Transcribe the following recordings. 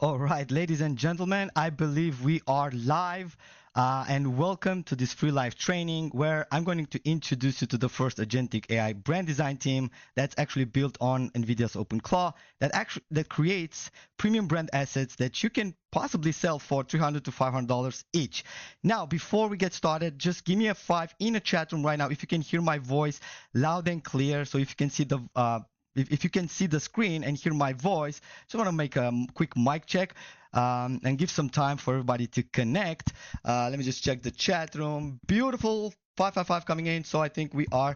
All right, ladies and gentlemen, I believe we are live. And welcome to this free live training where I'm going to introduce you to the first agentic AI brand design team that's actually built on NVIDIA's OpenClaw that creates premium brand assets that you can possibly sell for $300 to $500 each. Now, before we get started, just give me a 5 in the chat room right now if you can hear my voice loud and clear. So if you can see the if you can see the screen and hear my voice, just want to make a quick mic check and give some time for everybody to connect. Let me just check the chat room. Beautiful 555 coming in. So I think we are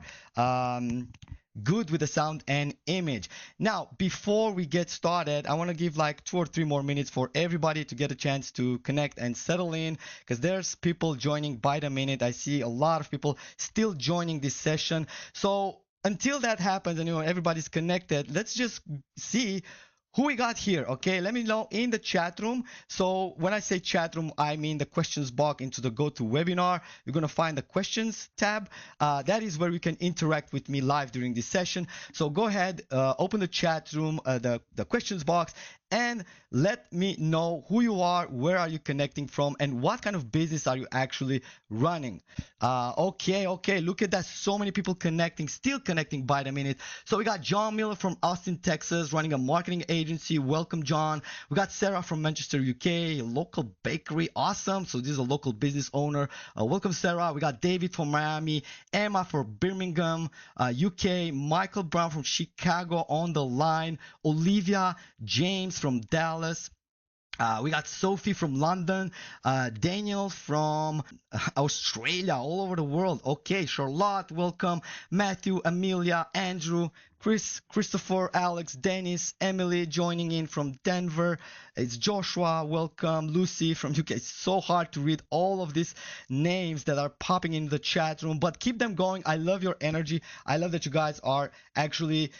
good with the sound and image. Now, before we get started, I want to give like 2 or 3 more minutes for everybody to get a chance to connect and settle in, because there's people joining by the minute. I see a lot of people still joining this session. So until that happens and everybody's connected, let's just see who we got here. Okay, let me know in the chat room. So when I say chat room, I mean the questions box into the GoToWebinar. You're going to find the questions tab. That is where you can interact with me live during this session. So go ahead, open the chat room, the questions box, and let me know who you are, where are you connecting from, and what kind of business are you actually running. Okay, look at that. So many people connecting, still connecting by the minute. So we got John Miller from Austin, Texas, running a marketing agency. Welcome, John. We got Sarah from Manchester, UK, a local bakery. Awesome. So this is a local business owner. Welcome, Sarah. We got David from Miami, Emma from Birmingham, UK, Michael Brown from Chicago on the line, Olivia, James from Dallas. We got Sophie from London, Daniel from Australia, all over the world. Okay, Charlotte, welcome. Matthew, Amelia, Andrew, Christopher, Alex, Dennis, Emily joining in from Denver. It's Joshua, welcome. Lucy from UK. It's so hard to read all of these names that are popping in the chat room, but keep them going. I love your energy. I love that you guys are actually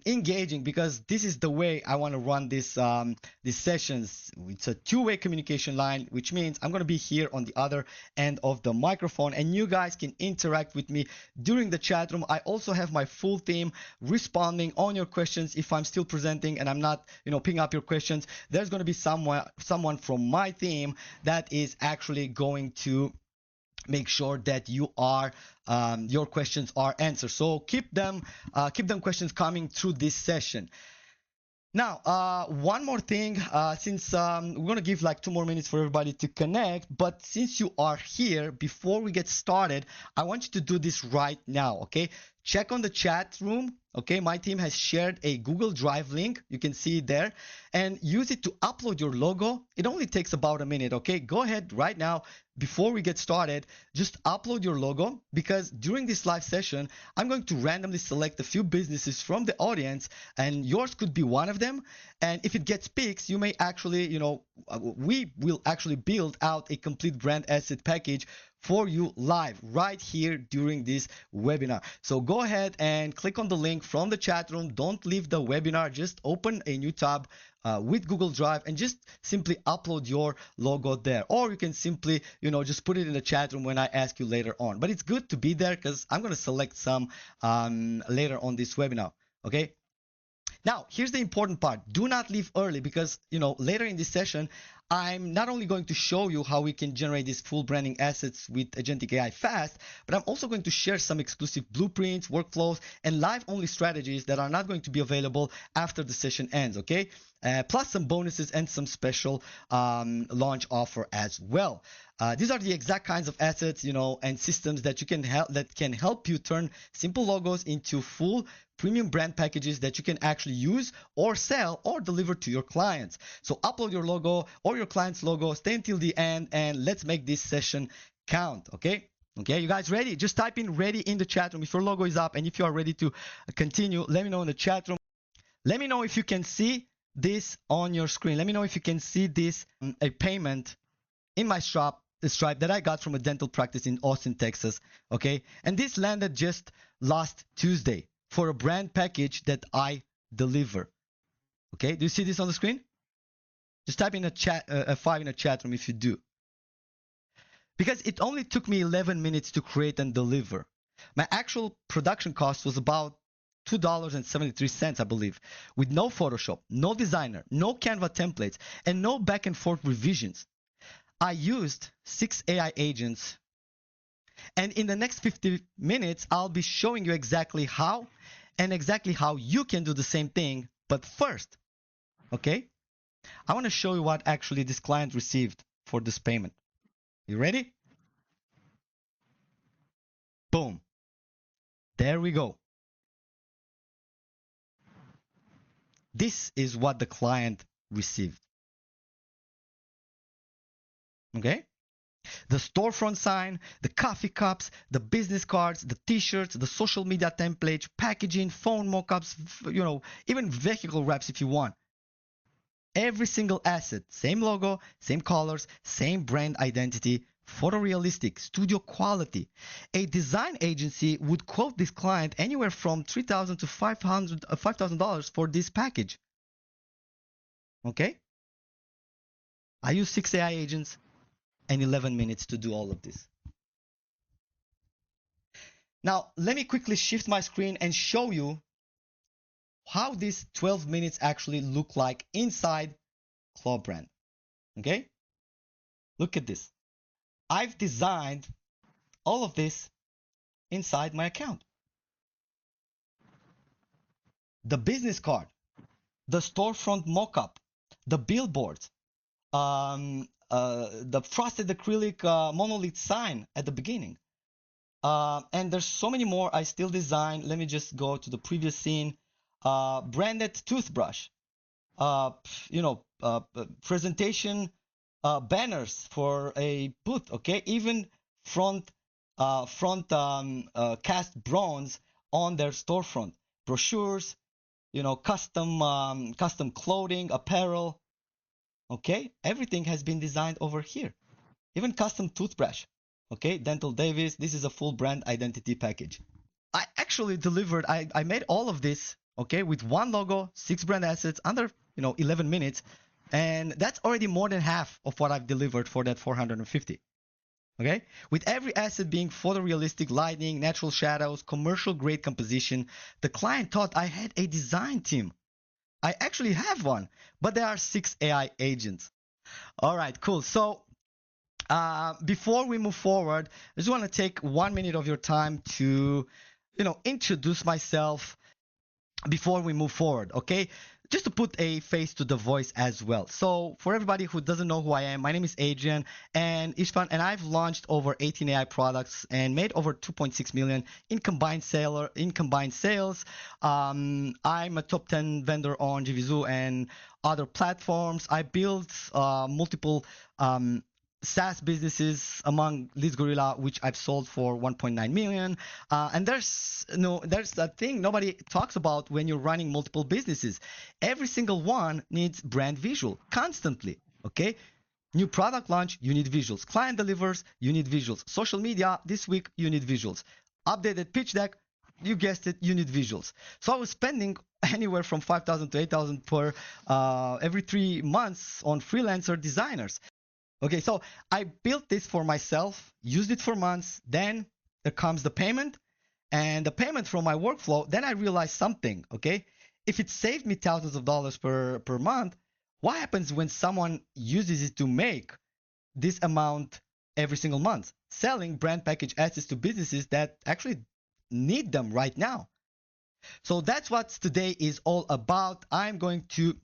engaging, because this is the way I want to run these sessions. It's a two-way communication line, which means I'm going to be here on the other end of the microphone, and you guys can interact with me during the chat room. I also have my full team responding on your questions. If I'm still presenting and I'm not, picking up your questions, there's going to be someone from my team that is actually going to make sure that your questions are answered. So keep them questions coming through this session. Now, one more thing, since we're going to give like 2 more minutes for everybody to connect, but since you are here, before we get started, I want you to do this right now, okay? Check on the chat room, okay? My team has shared a Google Drive link. You can see it there, and use it to upload your logo. It only takes about a minute, okay? Go ahead right now. Before we get started, just upload your logo, because during this live session, I'm going to randomly select a few businesses from the audience, and yours could be one of them. And if it gets picked, you may actually, we will actually build out a complete brand asset package for you live right here during this webinar. So go ahead and click on the link from the chat room. Don't leave the webinar. Just open a new tab with Google Drive and just simply upload your logo there. Or you can simply, just put it in the chat room when I ask you later on. But it's good to be there, because I'm going to select some later on this webinar. Okay. Now, here's the important part. Do not leave early, because, later in this session, I'm not only going to show you how we can generate these full branding assets with Agentic AI Fast, but I'm also going to share some exclusive blueprints, workflows, and live-only strategies that are not going to be available after the session ends, okay? Plus some bonuses and some special launch offer as well. These are the exact kinds of assets, and systems that can help you turn simple logos into full premium brand packages that you can actually use or sell or deliver to your clients. So upload your logo or your client's logo, stay until the end, and let's make this session count, okay? Okay, you guys ready? Just type in ready in the chat room if your logo is up, and if you are ready to continue, let me know in the chat room. Let me know if you can see this on your screen. Let me know if you can see this, a payment in my Stripe that I got from a dental practice in Austin, Texas, okay? And this landed just last Tuesday for a brand package that I deliver. Okay, do you see this on the screen? Just type in a 5 in a chat room if you do. Because it only took me 11 minutes to create and deliver. My actual production cost was about $2.73, I believe, with no Photoshop, no designer, no Canva templates, and no back and forth revisions. I used 6 AI agents, and in the next 50 minutes, I'll be showing you exactly how and exactly how you can do the same thing. But first, okay, I want to show you what actually this client received for this payment. You ready? Boom. There we go. This is what the client received. Okay? The storefront sign, the coffee cups, the business cards, the t-shirts, the social media templates, packaging, phone mockups, even vehicle wraps if you want. Every single asset, same logo, same colors, same brand identity, photorealistic, studio quality. A design agency would quote this client anywhere from $3,000 to $5,000 for this package. Okay? I use 6 AI agents and 11 minutes to do all of this. Now, let me quickly shift my screen and show you how these 12 minutes actually look like inside ClawBrand. Okay? Look at this. I've designed all of this inside my account. The business card, the storefront mockup, the billboards, the frosted acrylic monolith sign at the beginning. And there's so many more I still design. Let me just go to the previous scene. Branded toothbrush, presentation banners for a booth. Okay, even front cast bronze on their storefront, brochures, custom clothing, apparel. Okay, everything has been designed over here. Even custom toothbrush. Okay, Dental Davis. This is a full brand identity package. I actually delivered. I made all of this. Okay, with one logo, 6 brand assets under 11 minutes, and that's already more than half of what I've delivered for that 450. Okay, with every asset being photorealistic lighting, natural shadows, commercial grade composition. The client thought I had a design team. I actually have one, but there are 6 AI agents. All right, cool. So before we move forward, I just want to take 1 minute of your time to, introduce myself before we move forward, okay? Just to put a face to the voice as well. So for everybody who doesn't know who I am, my name is Adrian and Ishvan, and I've launched over 18 AI products and made over 2.6 million in combined sales. I'm a top 10 vendor on JVZoo and other platforms. I built multiple SaaS businesses among Leads Gorilla, which I've sold for 1.9 million. And there's that thing nobody talks about when you're running multiple businesses. Every single one needs brand visual constantly. Okay. New product launch, you need visuals. Client delivers, you need visuals. Social media, this week, you need visuals. Updated pitch deck, you guessed it, you need visuals. So I was spending anywhere from 5,000 to 8,000 per every 3 months on freelancer designers. Okay, so I built this for myself, used it for months, then there comes the payment, and the payment from my workflow, then I realized something, okay? If it saved me thousands of dollars per month, what happens when someone uses it to make this amount every single month? Selling brand package assets to businesses that actually need them right now. So that's what today is all about. I'm going to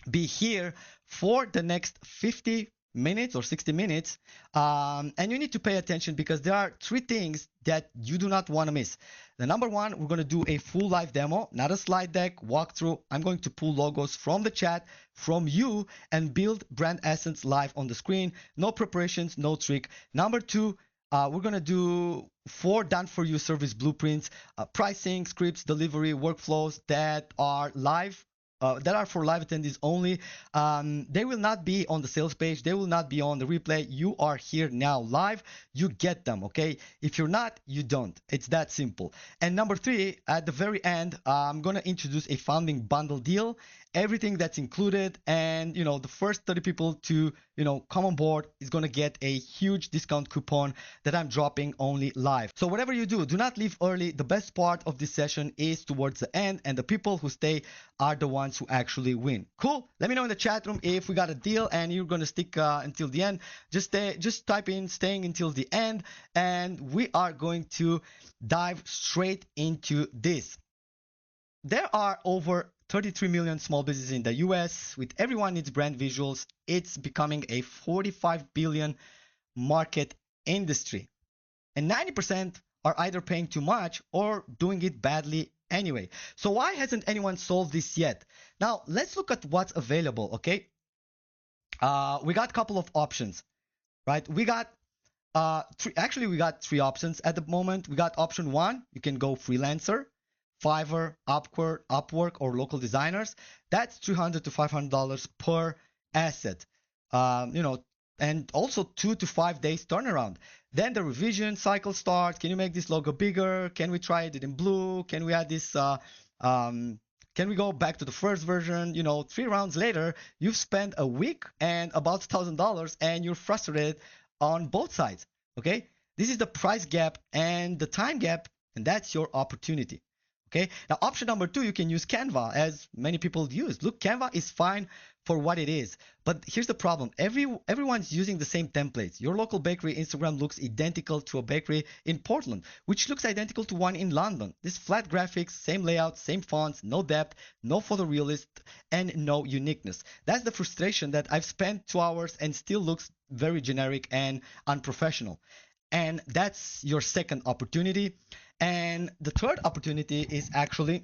be here for the next 50 minutes or 60 minutes, and you need to pay attention because there are 3 things that you do not want to miss. The number 1, we're going to do a full live demo, not a slide deck, walkthrough. I'm going to pull logos from the chat, from you, and build brand assets live on the screen. No preparations, no trick. Number 2, we're going to do 4 done-for-you service blueprints, pricing, scripts, delivery, workflows that are live that are for live attendees only. They will not be on the sales page. They will not be on the replay. You are here now live. You get them, okay? If you're not, you don't. It's that simple. And number three, at the very end, I'm going to introduce a founding bundle deal, everything that's included. And, the first 30 people to, come on board is going to get a huge discount coupon that I'm dropping only live. So whatever you do not leave early. The best part of this session is towards the end, and the people who stay are the ones who actually win. Cool? Let me know in the chat room if we got a deal and you're going to stick until the end. Just type in staying until the end, and we are going to dive straight into this. There are over 33 million small businesses in the US. With everyone needs brand visuals, it's becoming a 45 billion market industry. And 90% are either paying too much or doing it badly anyway. So why hasn't anyone solved this yet? Now, let's look at what's available, okay? We got a couple of options, right? We got we got three options at the moment. We got option one, you can go freelancer, Fiverr, Upwork, or local designers. That's $300 to $500 per asset. And also 2 to 5 days turnaround. Then the revision cycle starts. Can you make this logo bigger? Can we try it in blue? Can we add this? Can we go back to the first version? 3 rounds later, you've spent a week and about $1,000, and you're frustrated on both sides. Okay, this is the price gap and the time gap, and that's your opportunity. Okay, now option number 2, you can use Canva, as many people use. Look, Canva is fine for what it is, but here's the problem. Everyone's using the same templates. Your local bakery Instagram looks identical to a bakery in Portland, which looks identical to one in London. This flat graphics, same layout, same fonts, no depth, no photorealist, and no uniqueness. That's the frustration that I've spent 2 hours and still looks very generic and unprofessional. And that's your second opportunity. And the third opportunity is actually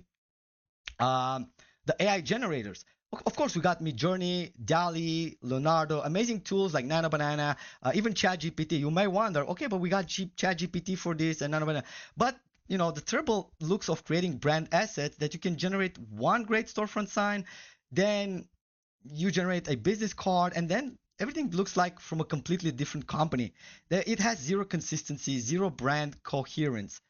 the AI generators. Of course, we got Midjourney, DALL-E, Leonardo, amazing tools like Nano Banana, even ChatGPT. You may wonder, okay, but we got ChatGPT for this and Nano Banana. But the terrible looks of creating brand assets that you can generate one great storefront sign, then you generate a business card, and then everything looks like from a completely different company. It has zero consistency, zero brand coherence.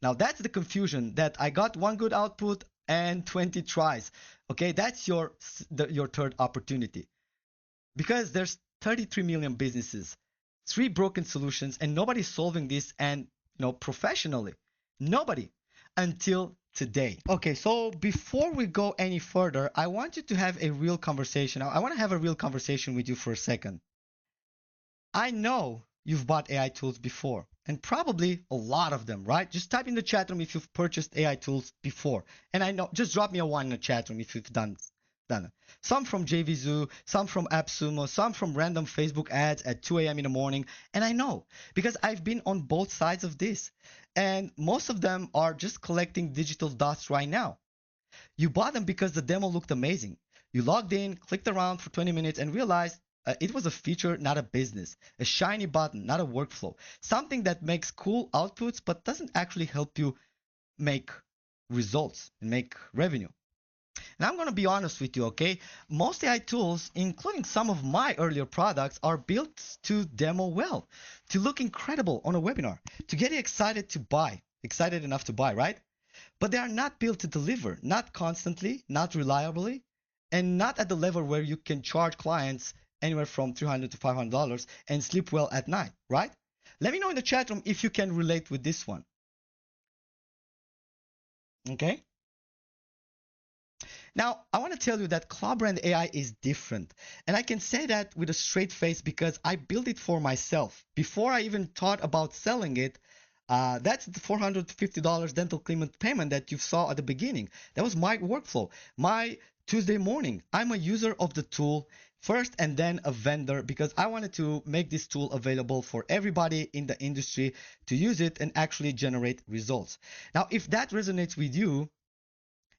Now that's the confusion, that I got one good output and 20 tries. Okay, that's your third opportunity. Because there's 33 million businesses, 3 broken solutions, and nobody's solving this, and professionally. Nobody until today. Okay, so before we go any further, I want you to have a real conversation. I want to have a real conversation with you for a second. I know you've bought AI tools before, and probably a lot of them, right? Just type in the chat room if you've purchased AI tools before. And I know, just drop me a 1 in the chat room if you've done it. Some from JVZoo, some from AppSumo, some from random Facebook ads at 2 a.m. in the morning. And I know, because I've been on both sides of this. And most of them are just collecting digital dust right now. You bought them because the demo looked amazing. You logged in, clicked around for 20 minutes, and realized it was a feature, not a business. A shiny button, not a workflow. Something that makes cool outputs, but doesn't actually help you make results and make revenue. And I'm going to be honest with you, okay? Most AI tools, including some of my earlier products, are built to demo well, to look incredible on a webinar, to get you excited enough to buy, right? But they are not built to deliver, not constantly, not reliably, and not at the level where you can charge clients anywhere from $300 to $500 and sleep well at night, right? Let me know in the chat room if you can relate with this one. Okay? Now, I want to tell you that ClawBrand AI is different. And I can say that with a straight face because I built it for myself. Before I even thought about selling it, that's the $450 dental cleaning payment that you saw at the beginning. That was my workflow, my Tuesday morning. I'm a user of the tool first and then a vendor because I wanted to make this tool available for everybody in the industry to use it and actually generate results. Now, if that resonates with you,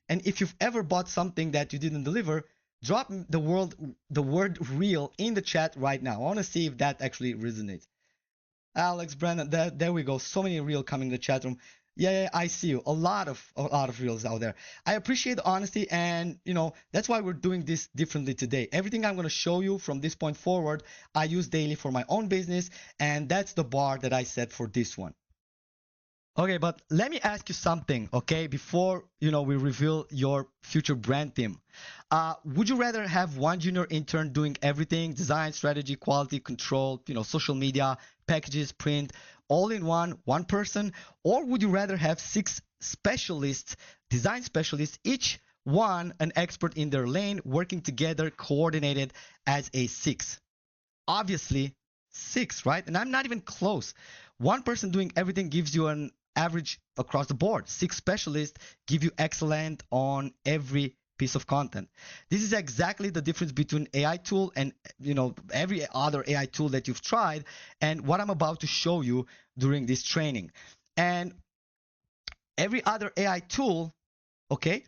and if you've ever bought something that you didn't deliver, drop the word real in the chat right now. I want to see if that actually resonates. Alex, Brandon, there we go. So many real coming in the chat room. Yeah, I see you. A lot of reels out there. I appreciate the honesty, and that's why we're doing this differently today. Everything I'm going to show you from this point forward, I use daily for my own business, and that's the bar that I set for this one. Okay, but let me ask you something, okay, before we reveal your future brand team. Would you rather have one junior intern doing everything, design, strategy, quality control, social media, packages, print, all in one person, or would you rather have six specialists, design specialists, each one an expert in their lane, working together, coordinated as a six? Obviously, six, right? And I'm not even close. One person doing everything gives you an average across the board. Six specialists give you excellent on every piece of content. This is exactly the difference between AI tool and every other AI tool that you've tried, and what I'm about to show you during this training. And every other AI tool, okay,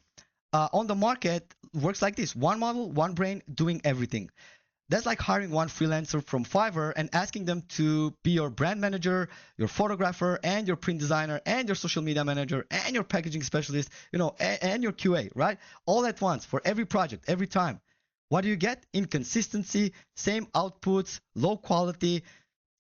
on the market works like this: one model, one brain, doing everything. That's like hiring one freelancer from Fiverr and asking them to be your brand manager, your photographer, and your print designer, and your social media manager, and your packaging specialist, and your QA, right? All at once for every project, every time. What do you get? Inconsistency, same outputs, low quality.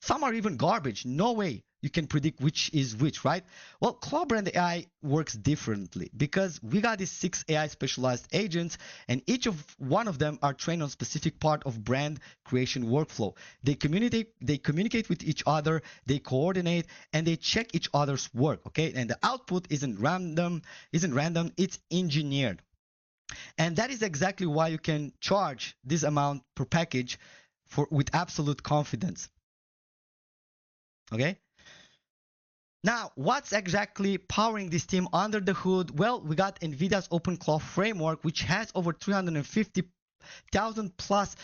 Some are even garbage. No way you can predict which is which, right? Well, ClawBrand AI works differently because we got these six AI specialized agents, and each of one of them are trained on specific part of brand creation workflow. They communicate with each other, they coordinate, and they check each other's work, okay? And the output isn't random, it's engineered. And that is exactly why you can charge this amount per package with absolute confidence. Okay? Now, what's exactly powering this team under the hood? Well, we got NVIDIA's OpenClaw framework, which has over 350,000 plus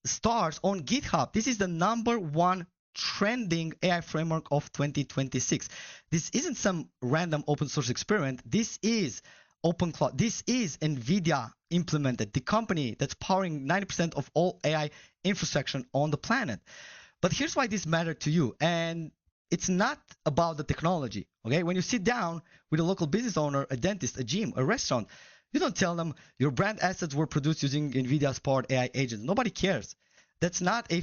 stars on GitHub. This is the #1 trending AI framework of 2026. This isn't some random open source experiment. This is OpenClaw. This is NVIDIA implemented, the company that's powering 90% of all AI infrastructure on the planet. But here's why this mattered to you. And it's not about the technology, okay? When you sit down with a local business owner, a dentist, a gym, a restaurant, you don't tell them your brand assets were produced using NVIDIA's powered AI agents. Nobody cares. That's not a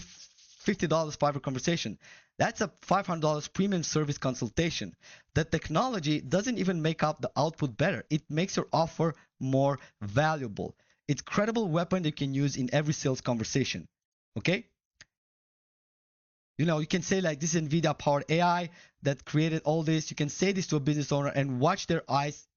$50 private conversation. That's a $500 premium service consultation. The technology doesn't even make up the output better. It makes your offer more valuable. It's a credible weapon you can use in every sales conversation, okay? You can say like, this is NVIDIA powered AI that created all this. You can say this to a business owner and watch their eyes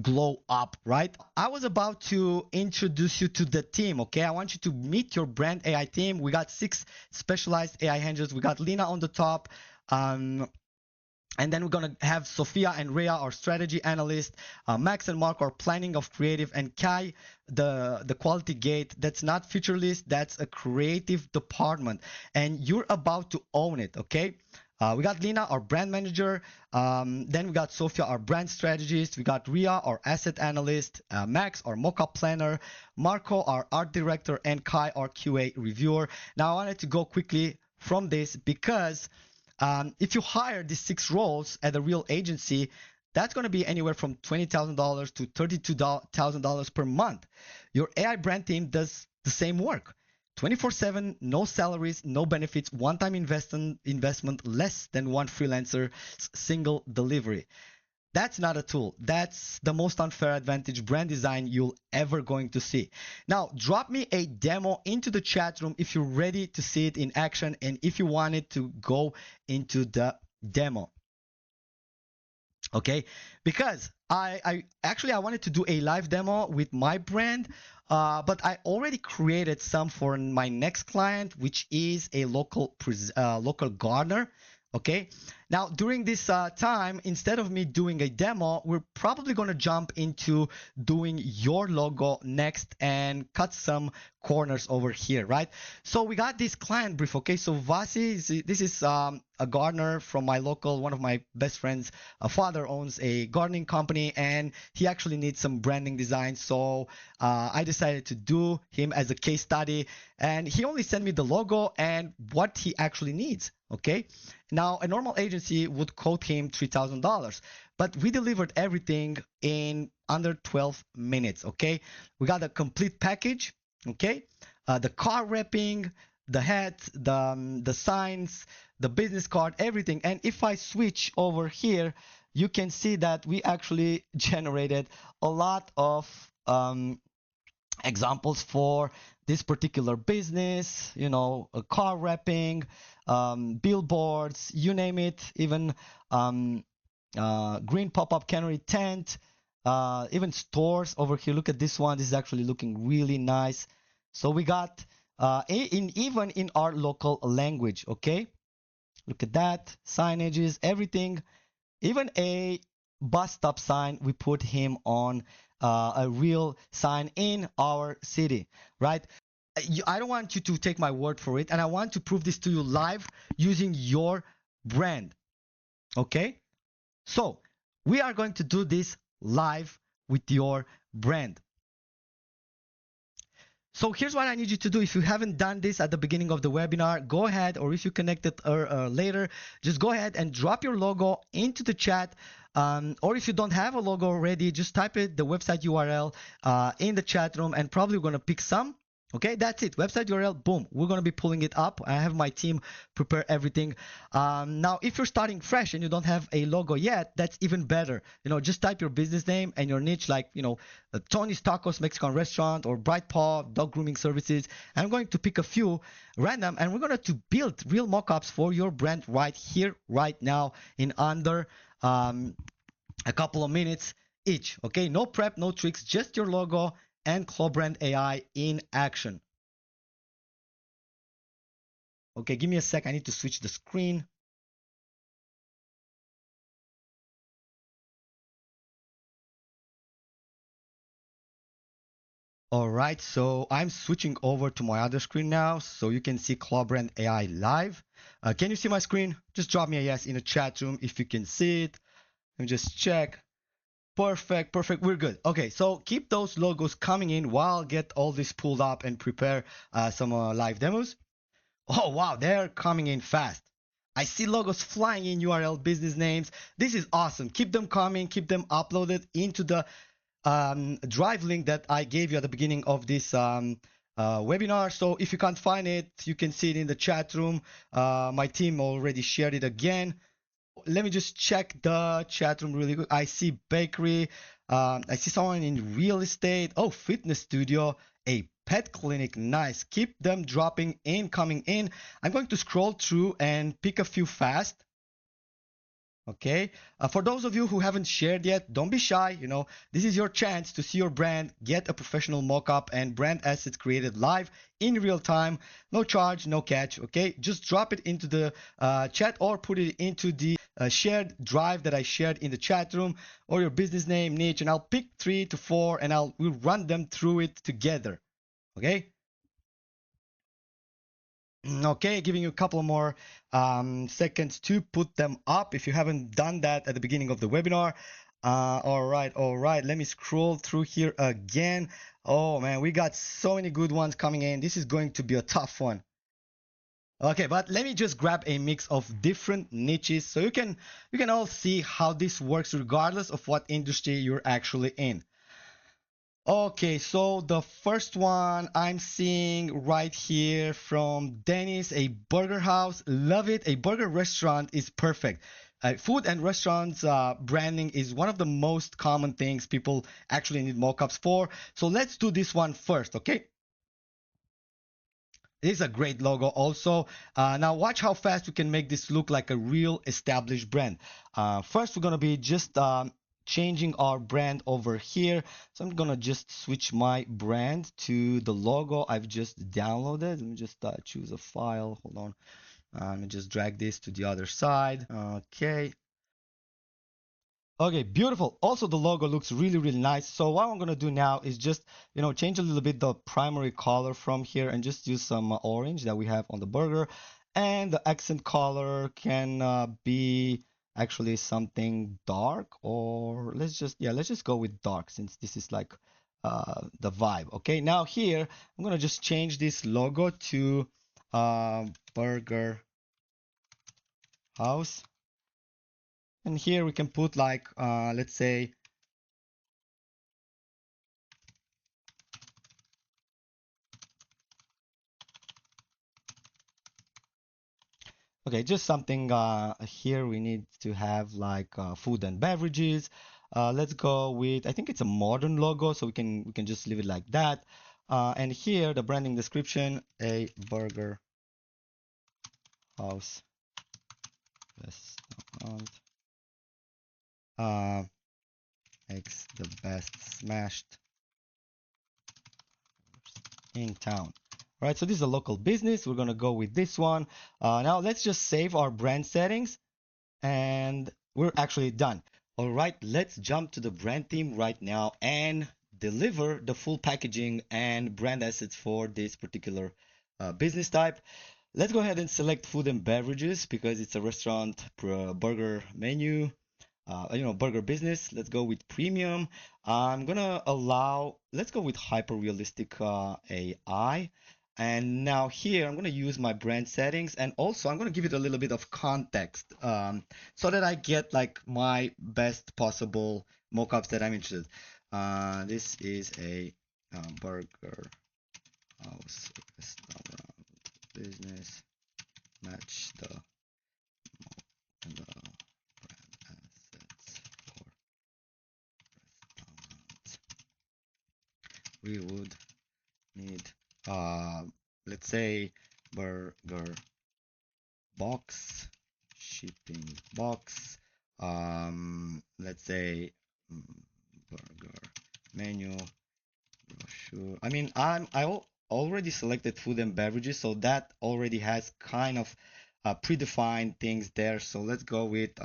glow up, right? I was about to introduce you to the team, okay? I want you to meet your brand AI team. We got six specialized AI handlers. We got Lena on the top. And then we're going to have Sophia and Rhea, our strategy analyst, Max and Mark, our planning of creative, and Kai, the quality gate. That's not feature list, that's a creative department. And you're about to own it, okay? We got Lena, our brand manager. Then we got Sophia, our brand strategist. We got Rhea, our asset analyst. Max, our mockup planner. Marco, our art director. And Kai, our QA reviewer. Now, I wanted to go quickly from this because if you hire these six roles at a real agency, that's going to be anywhere from $20,000 to $32,000 per month. Your AI brand team does the same work. 24/7, no salaries, no benefits, one-time investment, less than one freelancer, single delivery. That's not a tool. That's the most unfair advantage brand design you'll ever going to see. Now, drop me a demo into the chat room if you're ready to see it in action and if you wanted to go into the demo. Okay, because I wanted to do a live demo with my brand, but I already created some for my next client, which is a local gardener. Okay, now during this time, instead of me doing a demo, we're probably going to jump into doing your logo next and cut some corners over here, right? So we got this client brief, okay? So Vasi, this is a gardener from my local, one of my best friends, a father owns a gardening company and he actually needs some branding design. So I decided to do him as a case study and he only sent me the logo and what he actually needs, okay? Now, a normal agent agency would quote him $3,000. But we delivered everything in under 12 minutes, okay? We got a complete package, okay? The car wrapping, the hat, the signs, the business card, everything. And if I switch over here, you can see that we actually generated a lot of examples for this particular business, you know, car wrapping, billboards, you name it, even green pop-up cannery tent, even stores over here. Look at this one. This is actually looking really nice. So we got even in our local language, okay? Look at that, signages, everything, even a bus stop sign, we put him on a real sign in our city, right? I don't want you to take my word for it, and I want to prove this to you live using your brand, okay? So we are going to do this live with your brand. So here's what I need you to do. If you haven't done this at the beginning of the webinar, go ahead, or if you connected later, just go ahead and drop your logo into the chat. Or if you don't have a logo already, just type it, the website URL in the chat room, and probably we're going to pick some. Okay, that's it. Website URL, boom. We're going to be pulling it up. I have my team prepare everything. Now, if you're starting fresh and you don't have a logo yet, that's even better. You know, just type your business name and your niche, like, you know, Tony's Tacos Mexican Restaurant or Bright Paw Dog Grooming Services. I'm going to pick a few random, and we're going to build real mockups for your brand right here, right now, in under a couple of minutes each. Okay, no prep, no tricks, just your logo and ClawBrand AI in action. Okay, give me a sec. I need to switch the screen. All right, so I'm switching over to my other screen now, so you can see ClawBrand AI live. Can you see my screen? Just drop me a yes in the chat room if you can see it. Let me just check. Perfect, perfect. We're good. Okay, so keep those logos coming in while I get all this pulled up and prepare some live demos. Oh, wow, they're coming in fast. I see logos flying in, URL, business names. This is awesome. Keep them coming, keep them uploaded into the drive link that I gave you at the beginning of this webinar. So if you can't find it, you can see it in the chat room. My team already shared it again. Let me just check the chat room really quick. I see bakery. I see someone in real estate. Oh, fitness studio. A pet clinic. Nice. Keep them dropping in, coming in. I'm going to scroll through and pick a few fast. Okay. For those of you who haven't shared yet, don't be shy. You know, this is your chance to see your brand, get a professional mockup and brand assets created live in real time. No charge, no catch. Okay. Just drop it into the chat or put it into the shared drive that I shared in the chat room, or your business name, niche, and I'll pick 3 to 4 and we'll run them through it together. Okay. Okay, giving you a couple more seconds to put them up if you haven't done that at the beginning of the webinar. All right. Let me scroll through here again. Oh man, we got so many good ones coming in. This is going to be a tough one. Okay, but let me just grab a mix of different niches so you can all see how this works regardless of what industry you're actually in. Okay, so the first one I'm seeing right here from Dennis, a burger house. Love it. A burger restaurant is perfect. Food and restaurants branding is one of the most common things people actually need mockups for. So let's do this one first, okay? It is a great logo also. Now watch how fast we can make this look like a real established brand. First, we're going to be just changing our brand over here. So I'm gonna just switch my brand to the logo I've just downloaded. Let me just choose a file. Hold on. Let me just drag this to the other side. Okay. Okay, beautiful. Also, the logo looks really, really nice. So what I'm gonna do now is just, you know, change a little bit the primary color from here and just use some orange that we have on the burger. And the accent color can be actually something dark, or let's just go with dark since this is like the vibe. Okay, now here I'm gonna just change this logo to burger house. And here we can put like, let's say, okay, just something here we need to have like food and beverages. Let's go with, I think it's a modern logo, so we can just leave it like that. And here the branding description, a burger house restaurant uh, makes the best smashed in town. All right, so this is a local business. We're gonna go with this one. Now let's just save our brand settings, and we're actually done. All right, let's jump to the brand theme right now and deliver the full packaging and brand assets for this particular business type. Let's go ahead and select food and beverages because it's a restaurant burger menu. Burger business. Let's go with premium. I'm gonna allow, let's go with hyper realistic AI. And now here, I'm gonna use my brand settings, and also I'm gonna give it a little bit of context so that I get like my best possible mockups that I'm interested. This is a burger house restaurant business. Match the brand assets for restaurants. We would need, uh, let's say, burger box, shipping box, let's say, mm, burger menu, brochure. I mean, already selected food and beverages, so that already has kind of predefined things there. So let's go with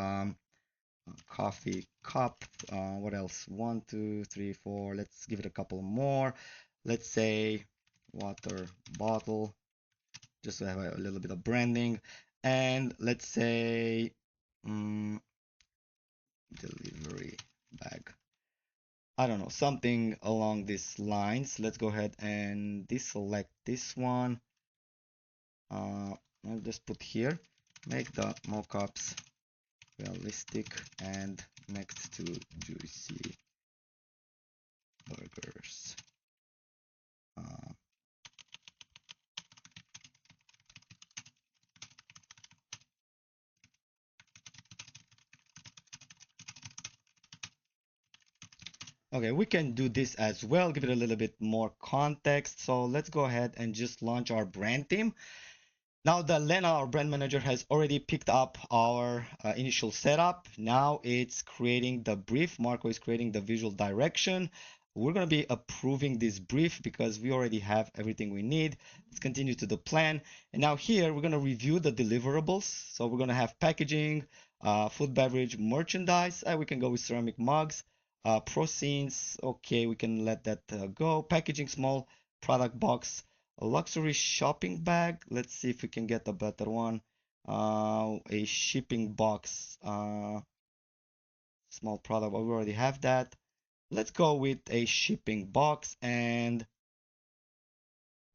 coffee cup. What else? One, two, three, four. Let's give it a couple more. Let's say water bottle, just to have a little bit of branding. And let's say delivery bag. I don't know, something along these lines. Let's go ahead and deselect this one. I'll just put here, make the mockups realistic and next to juicy burgers. Okay, we can do this as well, give it a little bit more context. So let's go ahead and just launch our brand theme. Now that Lena, our brand manager, has already picked up our initial setup. Now it's creating the brief. Marco is creating the visual direction. We're going to be approving this brief because we already have everything we need. Let's continue to the plan. And now here, we're going to review the deliverables. So we're going to have packaging, food, beverage, merchandise. We can go with ceramic mugs. Pro scenes, okay, we can let that go. Packaging, small product box, a luxury shopping bag. Let's see if we can get a better one. A shipping box, small product, but we already have that. Let's go with a shipping box, and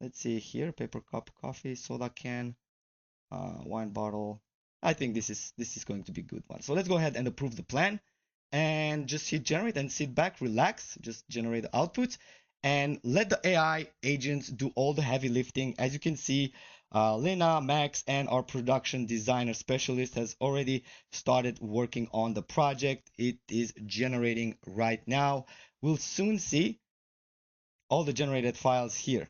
let's see here, paper cup, coffee, soda can, wine bottle. I think this is going to be a good one. So let's go ahead and approve the plan and just hit generate and sit back, relax, just generate the outputs and let the AI agents do all the heavy lifting. As you can see, Lena, Max, and our production designer specialist has already started working on the project. It is generating right now. We'll soon see all the generated files here.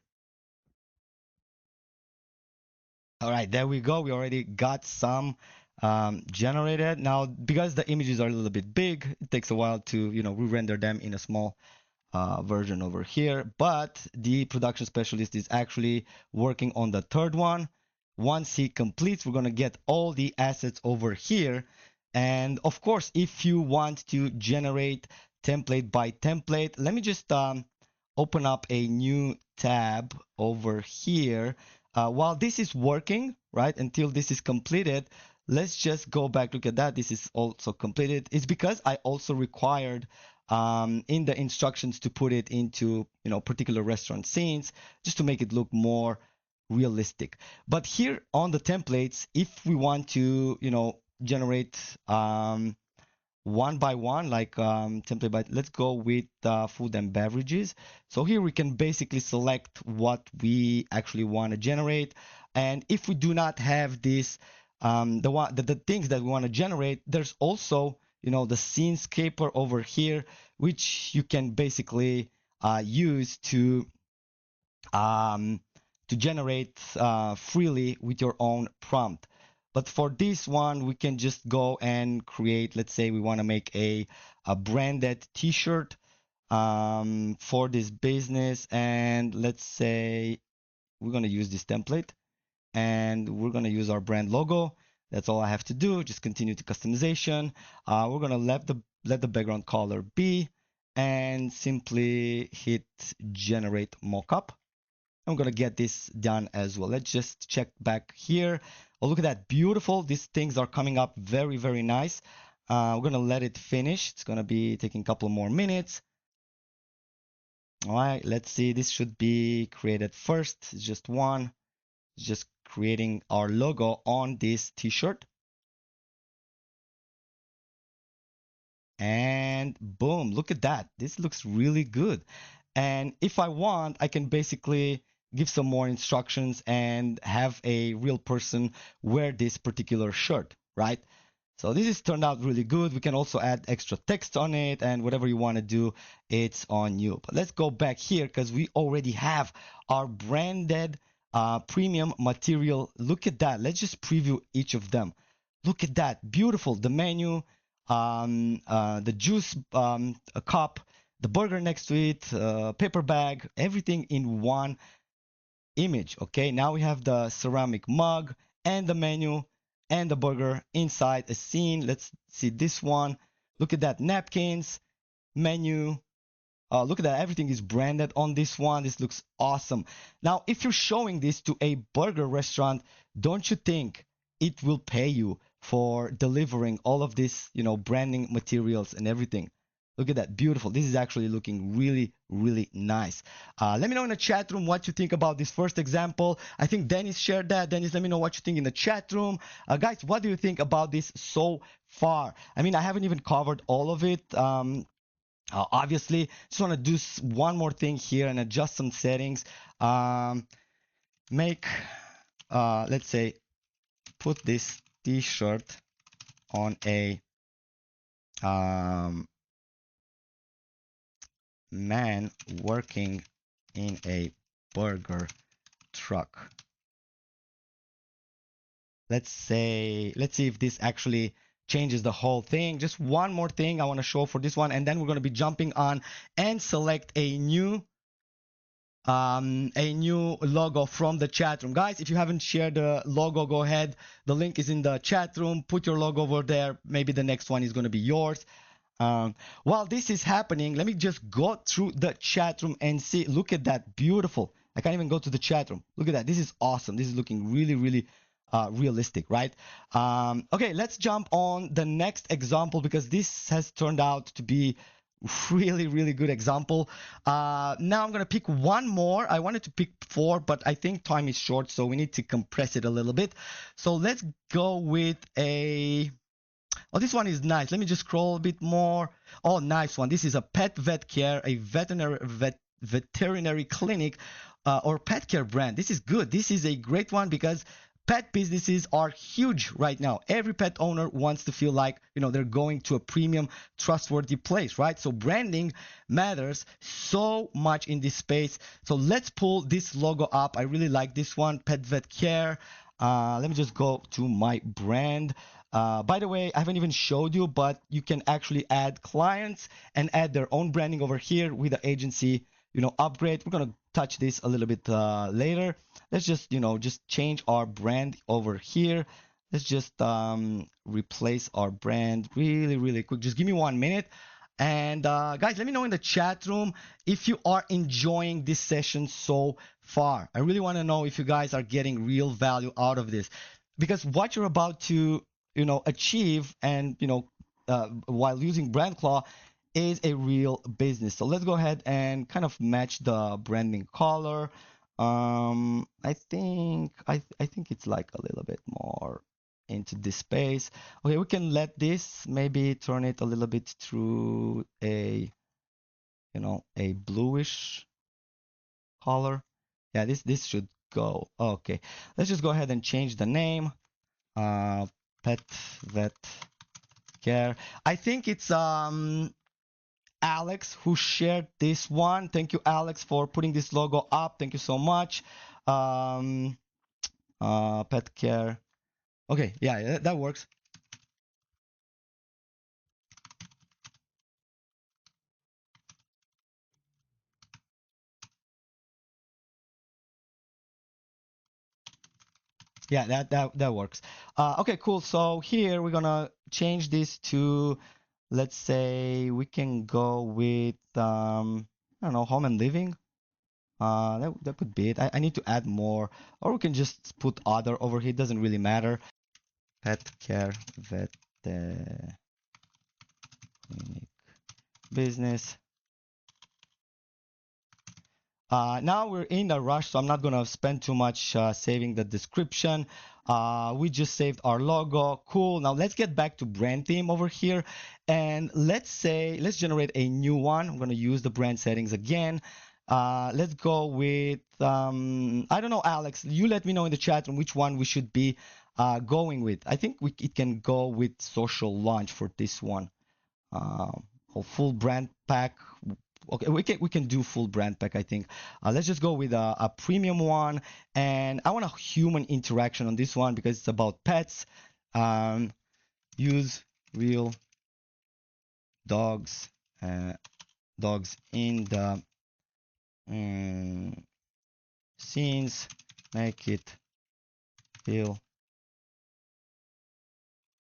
All right, there we go. We already got some generated. Now, because the images are a little bit big, it takes a while to, re-render them in a small version over here. But the production specialist is actually working on the third one. Once he completes, we're going to get all the assets over here. And of course, if you want to generate template by template, let me just open up a new tab over here. While this is working, right, until this is completed, let's just go back, look at that. This is also completed. It's because I also required in the instructions to put it into, particular restaurant scenes just to make it look more realistic. But here on the templates, if we want to, generate one by one, like template by, let's go with food and beverages. So here we can basically select what we actually want to generate. And if we do not have this, the things that we want to generate, there's also, you know, the scenescaper over here, which you can basically use um, to generate freely with your own prompt. But for this one, we can just go and create, let's say we want to make a branded t-shirt for this business. And let's say we're going to use this template and we're going to use our brand logo. That's all I have to do. Just continue to customization. We're going to let the background color be and simply hit generate mockup. I'm gonna get this done as well. Let's just check back here. Oh, look at that, beautiful. These things are coming up very, very nice. We're gonna let it finish. It's gonna be taking a couple more minutes. All right, let's see. This should be created first. It's just one. It's just creating our logo on this t-shirt. And boom, look at that. This looks really good. And if I want, I can basically give some more instructions and have a real person wear this particular shirt, right? So this has turned out really good. We can also add extra text on it, and whatever you want to do, it's on you. But let's go back here because we already have our branded premium material. Look at that. Let's just preview each of them. Look at that. Beautiful. The menu, the juice a cup, the burger next to it, paper bag, everything in one image. Okay, now we have the ceramic mug and the menu and the burger inside a scene. Let's see this one. Look at that, napkins, menu. Look at that, everything is branded on this one. This looks awesome. Now, if you're showing this to a burger restaurant, don't you think it will pay you for delivering all of this, you know, branding materials and everything? Look at that, beautiful. This is actually looking really, really nice. Let me know in the chat room what you think about this first example. I think Dennis shared that. Dennis, let me know what you think in the chat room. Guys, what do you think about this so far? I mean, I haven't even covered all of it. Obviously, just want to do one more thing here and adjust some settings. Make, let's say, put this t-shirt on a man working in a burger truck. Let's see if this actually changes the whole thing. Just one more thing I want to show for this one, and then we're going to be jumping on and select a new logo from the chat room. Guys, if you haven't shared the logo, go ahead. The link is in the chat room. Put your logo over there. Maybe the next one is going to be yours. While this is happening, let me just go through the chat room and see. Look at that, beautiful. I can't even go to the chat room. Look at that. This is awesome. This is looking really, really realistic, right? Okay, let's jump on the next example because this has turned out to be really, really good example. Now I'm gonna pick one more. I wanted to pick 4, but I think time is short, so we need to compress it a little bit. So let's go with a. Oh, this one is nice. Let me just scroll a bit more. Oh, nice one. This is a pet vet care, a veterinary clinic, or pet care brand. This is good. This is a great one because pet businesses are huge right now. Every pet owner wants to feel like, you know, they're going to a premium, trustworthy place, right? So branding matters so much in this space. So let's pull this logo up. I really like this one, Pet Vet Care. Let me just go to my brand. By the way, I haven't even showed you, but you can actually add clients and add their own branding over here with the agency, you know, upgrade. We're going to touch this a little bit later. Let's just, you know, just change our brand over here. Let's just replace our brand really, really quick. Just give me 1 minute. And guys, let me know in the chat room if you are enjoying this session so far. I really want to know if you guys are getting real value out of this, because what you're about to, you know, achieve and, you know, while using BrandClaw is a real business. So let's go ahead and kind of match the branding color. I think it's like a little bit more into this space. Okay, we can let this maybe turn it a little bit through a, a bluish color. Yeah, this should go. Okay, let's just go ahead and change the name. Pet vet care. I think it's Alex who shared this one. Thank you, Alex, for putting this logo up. Thank you so much. Um, pet care. Okay, yeah, that works. Yeah, that works. Okay, cool. So here we're gonna change this to, let's say we can go with I don't know, home and living. That could be it. I need to add more, or we can just put other over here. It doesn't really matter. Pet care, vet, clinic, business. Now we're in a rush, so I'm not gonna spend too much saving the description. We just saved our logo. Cool. Now let's get back to brand theme over here, and let's generate a new one. I'm gonna use the brand settings again. Let's go with I don't know, Alex. You let me know in the chat room which one we should be going with. I think it can go with social launch for this one. Or full brand pack. Okay, we can do full brand pack, I think. Let's just go with a premium one, and I want a human interaction on this one because it's about pets. Use real dogs, dogs in the scenes, make it feel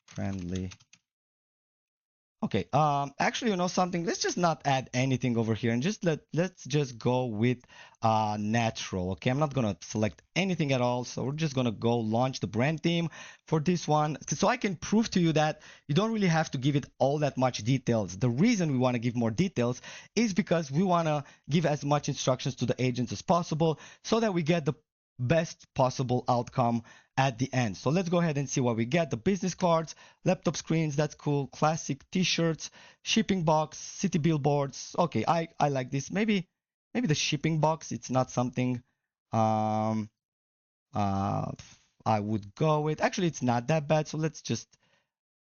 friendly. Okay, actually, you know something, let's just not add anything over here and just let's just go with natural. Okay, I'm not gonna select anything at all, so we're just gonna go launch the brand theme for this one, so I can prove to you that you don't really have to give it all that much details. The reason we want to give more details is because we want to give as much instructions to the agents as possible so that we get the best possible outcome at the end. So let's go ahead and see what we get. The business cards, laptop screens, that's cool. Classic t-shirts, shipping box, city billboards. Okay, I like this. Maybe the shipping box, it's not something um uh I would go with. Actually, it's not that bad, so let's just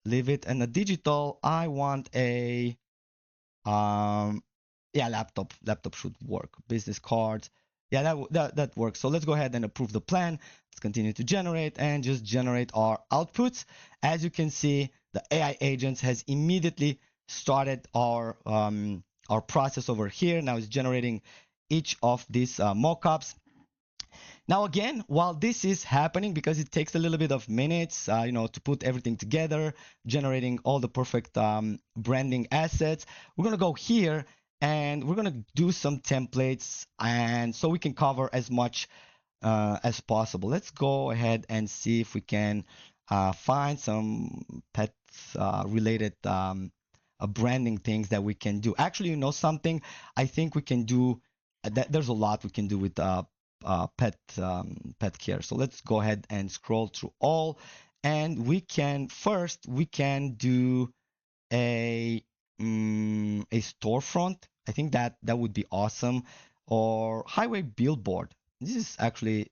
leave it. And the digital, I want a yeah, laptop should work. Business cards, yeah, that works. So let's go ahead and approve the plan. Let's continue to generate and just generate our outputs. As you can see, the AI agents has immediately started our process over here. Now it's generating each of these mockups. Now again, while this is happening, because it takes a little bit of minutes, to put everything together, generating all the perfect branding assets, we're gonna go here and we're gonna do some templates, and so we can cover as much as possible. Let's go ahead and see if we can find some pet related branding things that we can do. Actually, you know something? I think we can do there's a lot we can do with pet care. So let's go ahead and scroll through all, and we can do a storefront. I think that would be awesome, or highway billboard. This is actually,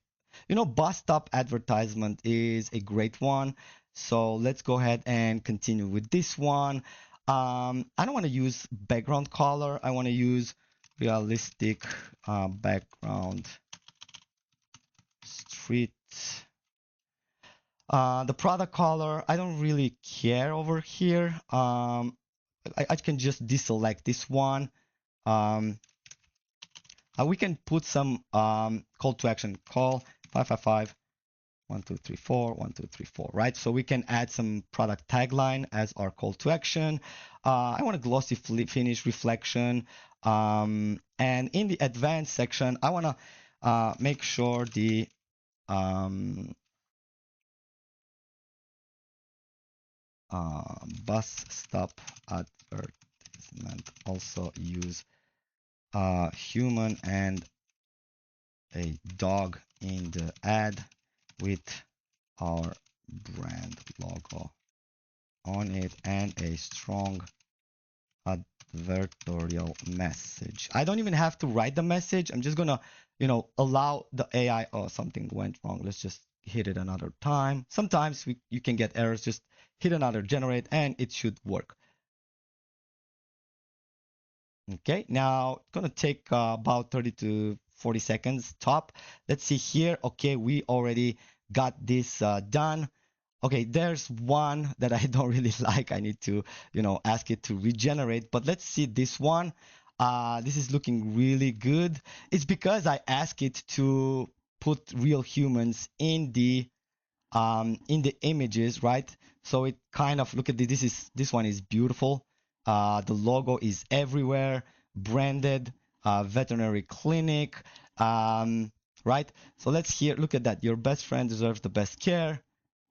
bus stop advertisement is a great one. So let's go ahead and continue with this one. I don't want to use background color. I want to use realistic background street. The product color, I don't really care over here. I can just deselect this one. We can put some call to action. Call 555 1234 1234, right? So we can add some product tagline as our call to action. I want a glossy finish reflection. And in the advanced section, I want to make sure the bus stop advertisement also use human and a dog in the ad with our brand logo on it and a strong advertorial message. I don't even have to write the message. I'm just gonna, allow the AI. Oh, something went wrong. Let's just hit it another time. Sometimes you can get errors. Just hit another generate and it should work. Okay, now it's gonna take about 30 to 40 seconds top. Let's see here. Okay, we already got this done. Okay, there's one that I don't really like. I need to, ask it to regenerate. But let's see this one. This is looking really good. It's because I ask it to put real humans in the images, right? So it kind of look at this one is beautiful. The logo is everywhere, branded, veterinary clinic, right? So let's look at that. Your best friend deserves the best care.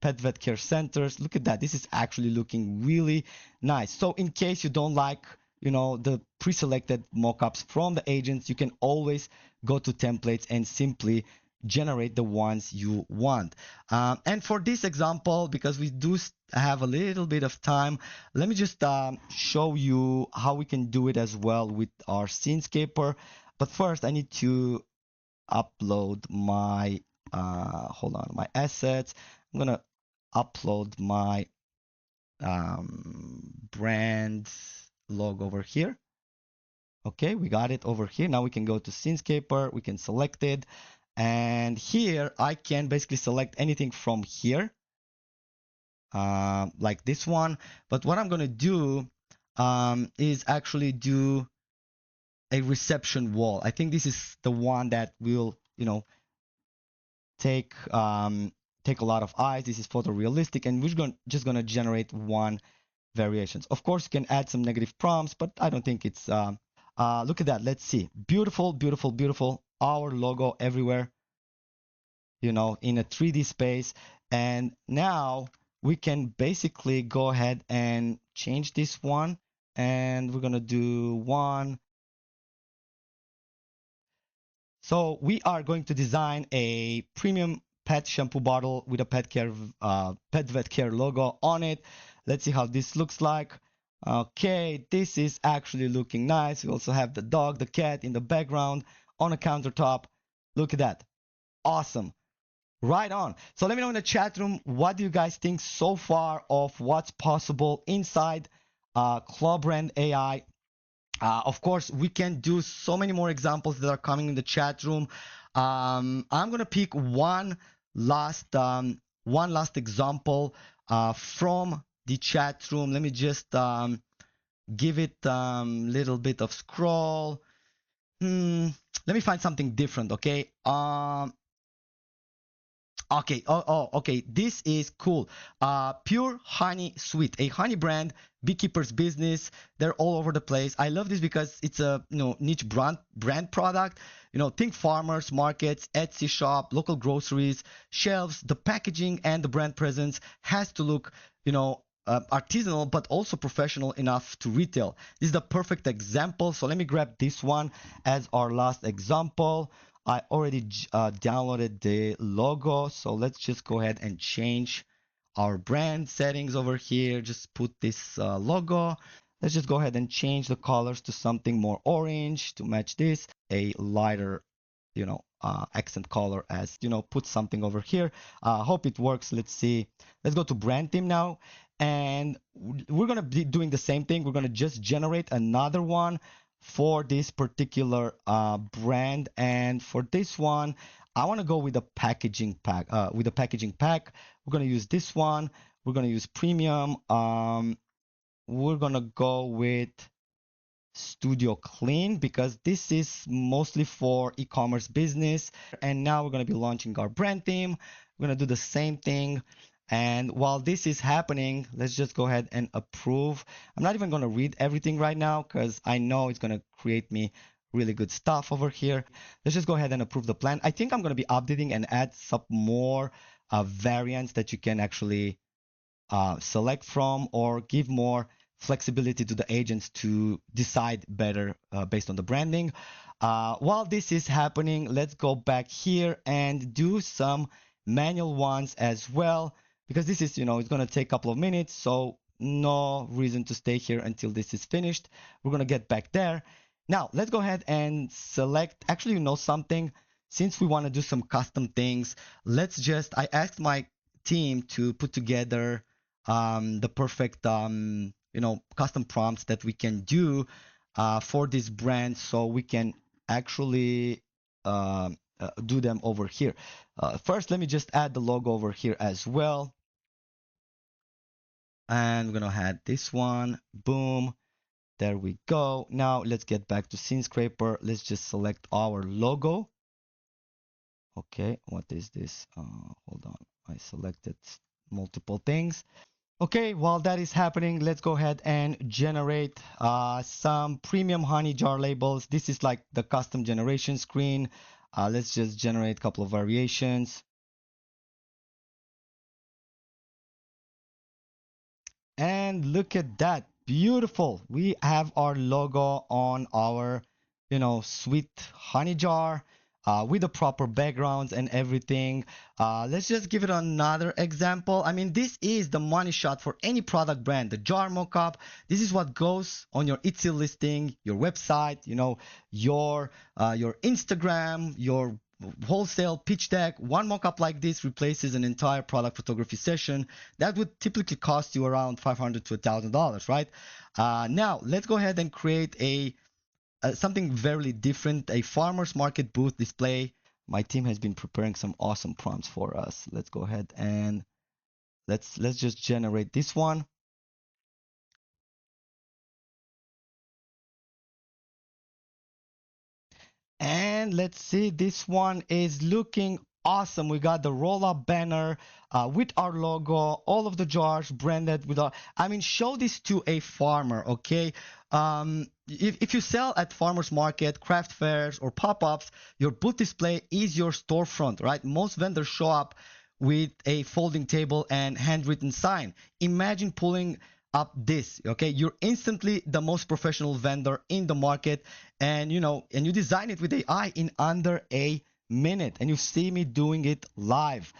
Pet vet care centers. Look at that. This is actually looking really nice. So in case you don't like, the pre-selected mockups from the agents, you can always go to templates and simply generate the ones you want. And for this example, because we do have a little bit of time, let me just show you how we can do it as well with our Scenescaper. But first, I need to upload my, hold on, my assets. I'm going to upload my brand logo over here. Okay, we got it over here. Now we can go to Scenescaper. We can select it. And here I can basically select anything from here, like this one. But what I'm going to do is actually do a reception wall. I think this is the one that will, take take a lot of eyes. This is photorealistic, and we're just going to generate one variations. Of course, you can add some negative prompts, but I don't think it's. Look at that. Let's see. Beautiful, beautiful, beautiful. Our logo everywhere, in a 3D space. And now we can basically go ahead and change this one. And we're going to do one. So we are going to design a premium pet shampoo bottle with a pet vet care logo on it. Let's see how this looks like. Okay, this is actually looking nice. We also have the dog, the cat in the background on a countertop. Look at that. Awesome. Right on. So let me know in the chat room, what do you guys think so far of what's possible inside ClawBrand AI? Of course, we can do so many more examples that are coming in the chat room. I'm gonna pick one last example from the chat room. Let me just give it little bit of scroll. Let me find something different, okay? Okay. Okay. This is cool. Pure Honey Sweet, a honey brand, beekeeper's business. They're all over the place. I love this because it's a niche brand product. Think farmers markets, Etsy shop, local groceries, shelves. The packaging and the brand presence has to look, artisanal, but also professional enough to retail. This is the perfect example. So let me grab this one as our last example. I already downloaded the logo, so let's just go ahead and change our brand settings over here. Just put this logo. Let's just go ahead and change the colors to something more orange to match this. A lighter, accent color as, put something over here. Hope it works. Let's see. Let's go to brand theme now. And we're going to be doing the same thing. We're going to just generate another one for this particular brand. And for this one, I want to go with a packaging pack. We're going to use this one. We're going to use premium. We're going to go with Studio Clean because this is mostly for e-commerce business. And now we're going to be launching our brand theme. We're going to do the same thing. And while this is happening, let's just go ahead and approve. I'm not even going to read everything right now because I know it's going to create me really good stuff over here. Let's just go ahead and approve the plan. I think I'm going to be updating and add some more variants that you can actually select from or give more flexibility to the agents to decide better based on the branding. While this is happening, let's go back here and do some manual ones as well. because this is, it's going to take a couple of minutes, so no reason to stay here until this is finished. We're going to get back there. Now, let's go ahead and select, actually, something, since we want to do some custom things, I asked my team to put together the perfect, custom prompts that we can do for this brand, so we can actually do them over here. First, let me just add the logo over here as well. And we're going to add this one. Boom. There we go. Now let's get back to Scene Scraper. Let's just select our logo. Okay, what is this? Hold on. I selected multiple things. Okay, while that is happening, let's go ahead and generate some premium honey jar labels. This is like the custom generation screen. Let's just generate a couple of variations. And look at that. Beautiful. We have our logo on our, sweet honey jar with the proper backgrounds and everything. Let's just give it another example. I mean, this is the money shot for any product brand. The jar mockup. This is what goes on your Etsy listing, your website, your Instagram, your wholesale pitch deck. One mockup like this replaces an entire product photography session that would typically cost you around $500 to $1,000, right? Now let's go ahead and create something very different, a farmers market booth display. My team has been preparing some awesome prompts for us. Let's go ahead and let's just generate this one. And let's see, this one is looking awesome. We got the roll-up banner with our logo, all of the jars branded with our, I mean, show this to a farmer, okay? If you sell at farmers market, craft fairs, or pop-ups, your booth display is your storefront, right? Most vendors show up with a folding table and handwritten sign. Imagine pulling up this, okay? You're instantly the most professional vendor in the market, and you design it with AI in under a minute, and you see me doing it live.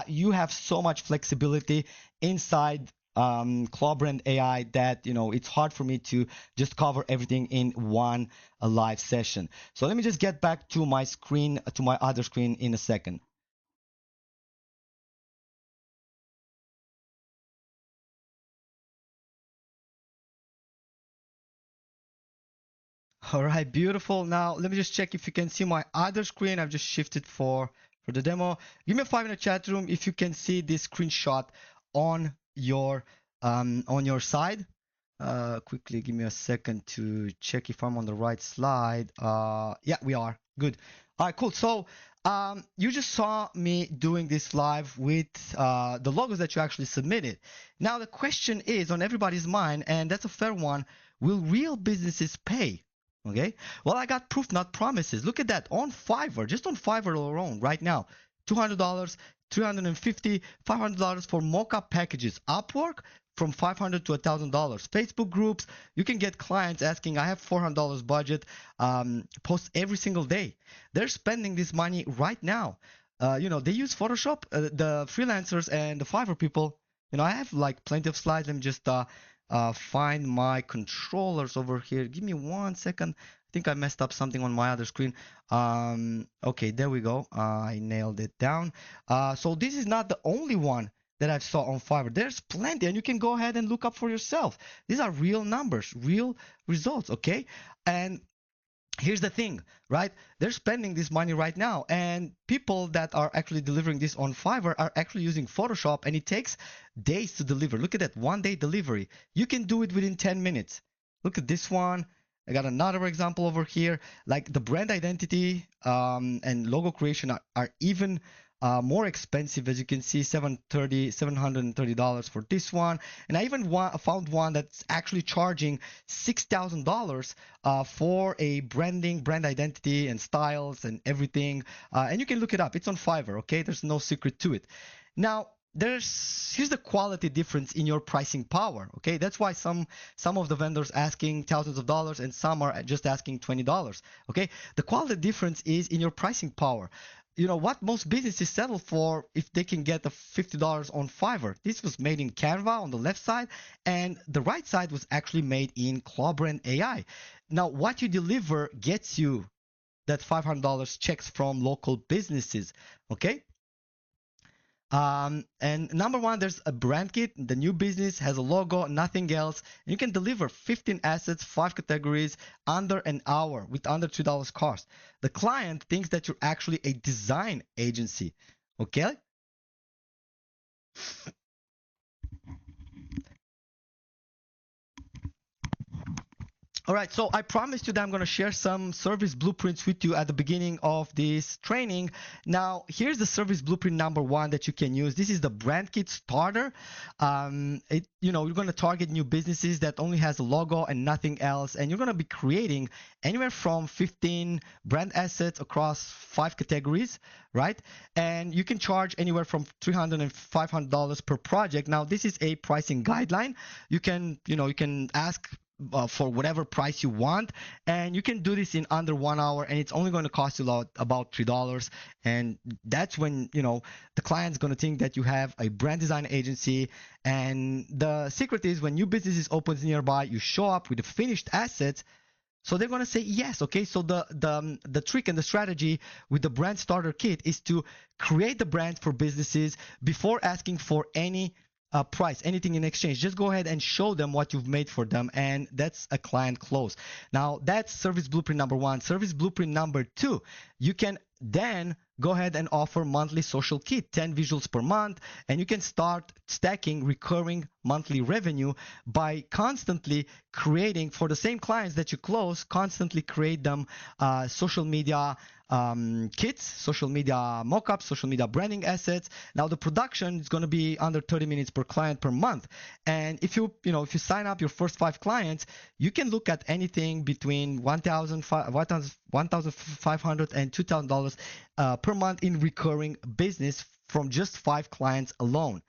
You have so much flexibility inside ClawBrand AI that it's hard for me to just cover everything in one live session. So let me just get back to my screen, to my other screen in a second. All right, beautiful. Now let me just check if you can see my other screen. I've just shifted for the demo. Give me a 5 in the chat room if you can see this screenshot on your side. Quickly give me a second to check if I'm on the right slide. Yeah, we are. Good. All right, cool. So you just saw me doing this live with the logos that you actually submitted. Now the question is on everybody's mind, and that's a fair one: will real businesses pay? Okay. Well, I got proof, not promises. Look at that on Fiverr, just on Fiverr alone right now. $200, $350, $500 for mock-up packages. Upwork from $500 to $1,000. Facebook groups, you can get clients asking, I have $400 budget, post every single day. They're spending this money right now. They use Photoshop, the freelancers and the Fiverr people. I have like plenty of slides. Let me just find my controllers over here. Give me 1 second. I think I messed up something on my other screen. Okay, there we go. I nailed it down. So this is not the only one that I've saw on Fiverr. There's plenty, and you can go ahead and look up for yourself. These are real numbers, real results, okay? And here's the thing, right? They're spending this money right now, and people that are actually delivering this on Fiverr are actually using Photoshop, and it takes days to deliver. Look at that, 1-day delivery. You can do it within 10 minutes. Look at this one. I got another example over here. Like the brand identity and logo creation are even more expensive. As you can see, $730 for this one. And I even found one that's actually charging $6,000 for a brand identity and styles and everything. And you can look it up. It's on Fiverr, okay? There's no secret to it. Now, here's the quality difference in your pricing power, okay? That's why some of the vendors asking thousands of dollars and some are just asking $20, okay? The quality difference is in your pricing power. what most businesses settle for if they can get the $50 on Fiverr. This was made in Canva on the left side, and the right side was actually made in ClawBrand AI. Now, what you deliver gets you that $500 checks from local businesses. Okay. And number one, there's a brand kit. The new business has a logo, nothing else. And you can deliver 15 assets, 5 categories, under an hour with under $2 cost. The client thinks that you're actually a design agency. Okay? All right, so I promised you that I'm going to share some service blueprints with you at the beginning of this training. Now, here's the service blueprint number one that you can use. This is the brand kit starter. You're going to target new businesses that only has a logo and nothing else, and you're going to be creating anywhere from 15 brand assets across 5 categories, right? And you can charge anywhere from $300 and $500 per project. Now, this is a pricing guideline. You can ask for whatever price you want, and you can do this in under 1 hour, and it's only going to cost you about $3. And that's when the client's going to think that you have a brand design agency. And the secret is, when new businesses opens nearby, you show up with the finished assets, so they're going to say yes. Okay, so the trick and the strategy with the brand starter kit is to create the brand for businesses before asking for any price, anything in exchange. Just go ahead and show them what you've made for them, and that's a client close. Now, that's service blueprint number one. Service blueprint number two, you can then go ahead and offer monthly social kit, 10 visuals per month, and you can start stacking recurring monthly revenue by constantly creating, for the same clients that you close, constantly create them social media kits, social media mockups, social media branding assets. Now, the production is going to be under 30 minutes per client per month. And if you sign up your first 5 clients, you can look at anything between $1,500 and $2,000 per month in recurring business from just 5 clients alone.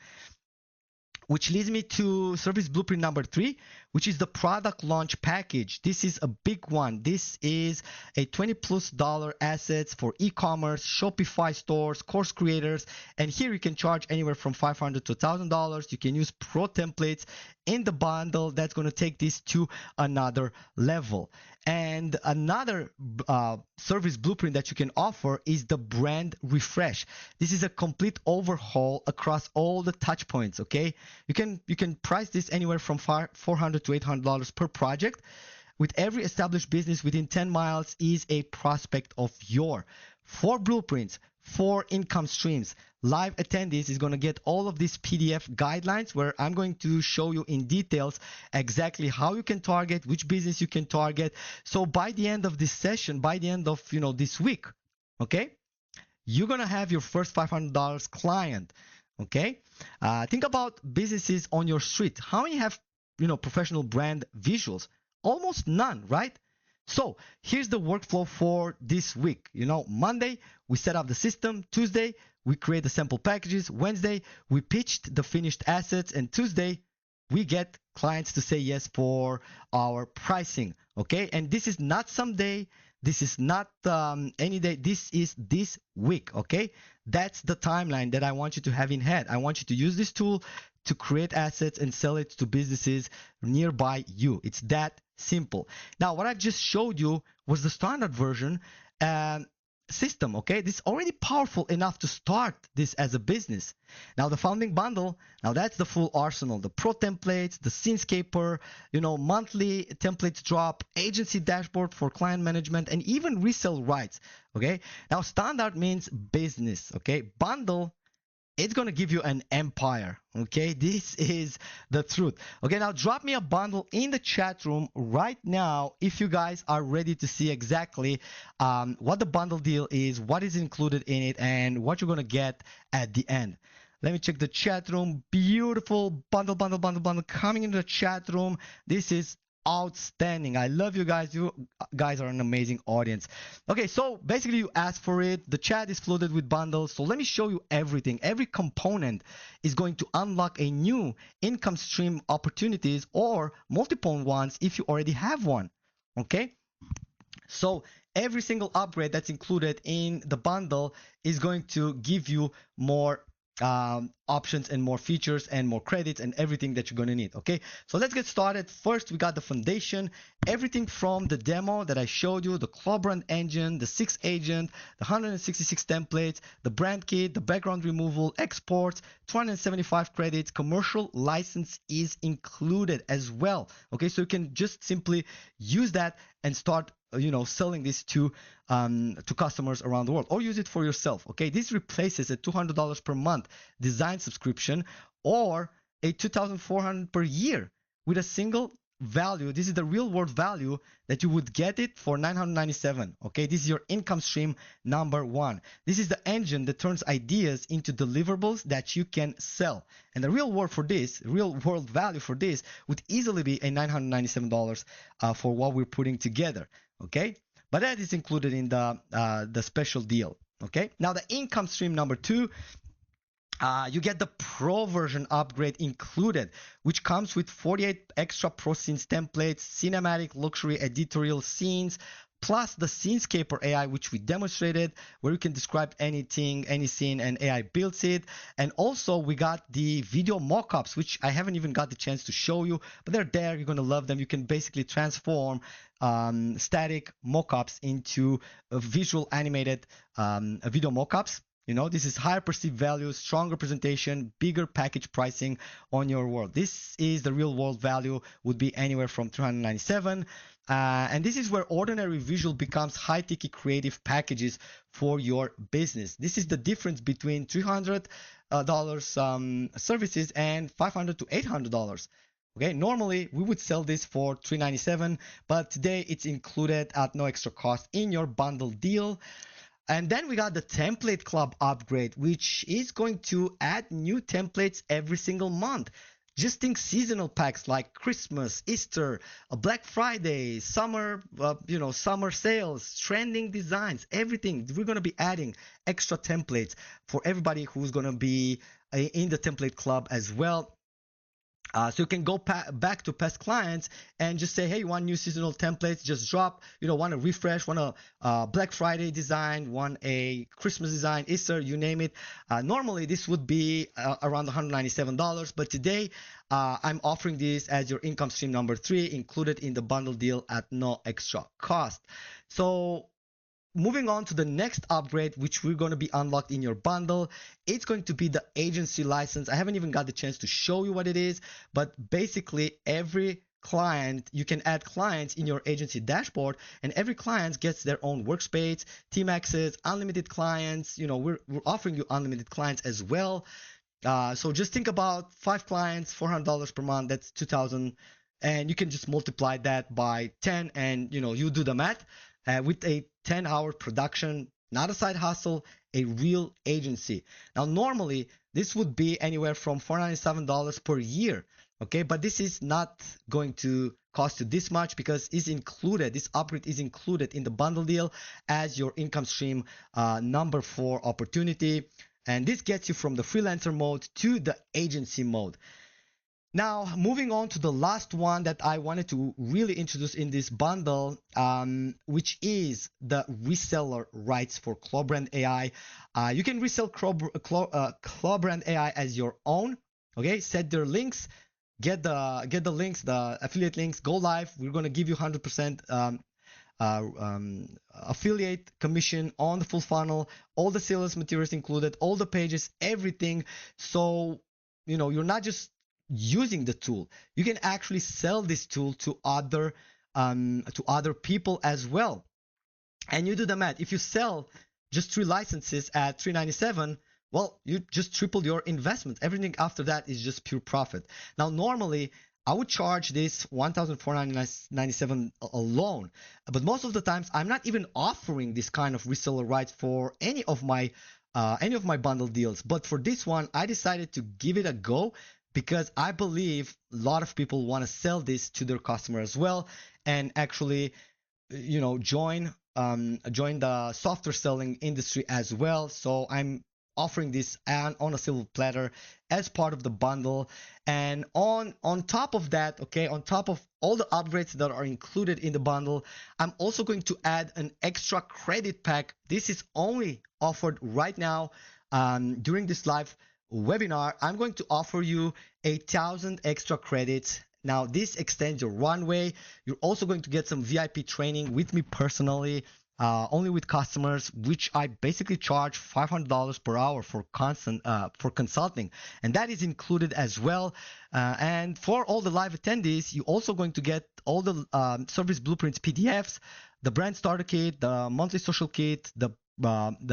Which leads me to service blueprint number 3, which is the product launch package. This is a big one. This is a $20+ assets for e-commerce, Shopify stores, course creators, and here you can charge anywhere from $500 to $1,000. You can use pro templates in the bundle. That's going to take this to another level. And another service blueprint that you can offer is the brand refresh. This is a complete overhaul across all the touch points. Okay, you can price this anywhere from $400 to $800 per project. With every established business within 10 miles is a prospect of your 4 blueprints, 4 income streams. Live attendees is going to get all of these PDF guidelines where I'm going to show you in details exactly how you can target, which business you can target. So by the end of this session, by the end of this week, okay, you're going to have your first $500 client. Okay, think about businesses on your street. How many have professional brand visuals? Almost none, right? So here's the workflow for this week. Monday, we set up the system. Tuesday, we create the sample packages. Wednesday, we pitched the finished assets. And Tuesday, we get clients to say yes for our pricing. Okay, and this is not someday. This is not any day. This is this week. Okay, that's the timeline that I want you to have in head. I want you to use this tool to create assets and sell it to businesses nearby you. It's that simple. Now, what I've just showed you was the standard version system. Okay, this is already powerful enough to start this as a business. Now, the founding bundle, now that's the full arsenal. The pro templates, the Scenescaper, monthly templates drop, agency dashboard for client management, and even resale rights. Okay, now standard means business. Okay, bundle, it's going to give you an empire. Okay, this is the truth. Okay, now drop me a bundle in the chat room right now if you guys are ready to see exactly what the bundle deal is, what is included in it, and what you're going to get at the end. Let me check the chat room. Beautiful bundle coming into the chat room. This is outstanding. I love you guys. You guys are an amazing audience. Okay, so basically you asked for it. The chat is flooded with bundles. So let me show you everything. Every component is going to unlock a new income stream opportunities or multiple ones if you already have one. Okay, So every single upgrade that's included in the bundle is going to give you more options and more features and more credits and everything that you're going to need. Okay, so let's get started. First, we got the foundation, everything from the demo that I showed you, the ClawBrand engine, the 6 agent, the 166 templates, the brand kit, the background removal, exports, 275 credits, commercial license is included as well. Okay, so you can just simply use that and start selling this to customers around the world, or use it for yourself. Okay, this replaces a $200 per month design subscription or a $2,400 per year with a single value. This is the real world value that you would get it for $997. Okay, this is your income stream number one. This is the engine that turns ideas into deliverables that you can sell. And the real world value for this would easily be a $997 for what we're putting together. Okay, but that is included in the special deal. Okay, now the income stream number two, you get the pro version upgrade included, which comes with 48 extra pro scenes templates, cinematic luxury editorial scenes, plus the Scenescaper AI, which we demonstrated, where you can describe anything, any scene, and AI builds it. And also we got the video mockups, which I haven't even got the chance to show you, but they're there. You're gonna love them. You can basically transform static mockups into visual animated video mockups. This is higher perceived value, strong representation, bigger package pricing on your world. This is the real world value, would be anywhere from $397. And this is where ordinary visual becomes high ticket creative packages for your business. This is the difference between $300 services and $500 to $800. Okay, normally we would sell this for $397, but today it's included at no extra cost in your bundle deal. And then we got the template club upgrade, which is going to add new templates every single month. Just think seasonal packs like Christmas, Easter, Black Friday, summer, summer sales, trending designs, everything. We're going to be adding extra templates for everybody who's going to be in the template club as well. So you can go back to past clients and just say, hey, you want new seasonal templates, just drop, want to refresh, want a Black Friday design, want a Christmas design, Easter, you name it. Normally this would be around $197, but today I'm offering this as your income stream number 3, included in the bundle deal at no extra cost. So moving on to the next upgrade, which we're going to be unlocked in your bundle, it's going to be the agency license. I haven't even got the chance to show you what it is, but basically every client, you can add clients in your agency dashboard, and every client gets their own workspace, team access, unlimited clients. We're offering you unlimited clients as well. So just think about 5 clients, $400 per month, that's $2,000, and you can just multiply that by 10, and you do the math. With a 10-hour production, not a side hustle, a real agency. Now, normally, this would be anywhere from $497 per year, okay? But this is not going to cost you this much because it's included, this upgrade is included in the bundle deal as your income stream number 4 opportunity. And this gets you from the freelancer mode to the agency mode. Now, moving on to the last one that I wanted to really introduce in this bundle, which is the reseller rights for ClawBrand AI. You can resell ClawBrand AI as your own. Okay, set their links, get the links, the affiliate links, go live. We're going to give you 100% affiliate commission on the full funnel, all the sales materials included, all the pages, everything. So, you're not just using the tool, you can actually sell this tool to other people as well. And you do the math. If you sell just 3 licenses at $397, well, you just tripled your investment. Everything after that is just pure profit. Now, normally I would charge this $1,497 alone, but most of the times I'm not even offering this kind of reseller rights for any of my bundle deals. But for this one, I decided to give it a go, because I believe a lot of people want to sell this to their customer as well, and actually, join the software selling industry as well. So I'm offering this and on a silver platter as part of the bundle. And on top of that, okay, on top of all the upgrades that are included in the bundle, I'm also going to add an extra credit pack. This is only offered right now during this live webinar. I'm going to offer you 1,000 extra credits. Now, this extends your runway. You're also going to get some VIP training with me personally, only with customers, which I basically charge $500 per hour for consulting, and that is included as well. And for all the live attendees, you're also going to get all the service blueprints PDFs, the brand starter kit, the monthly social kit, the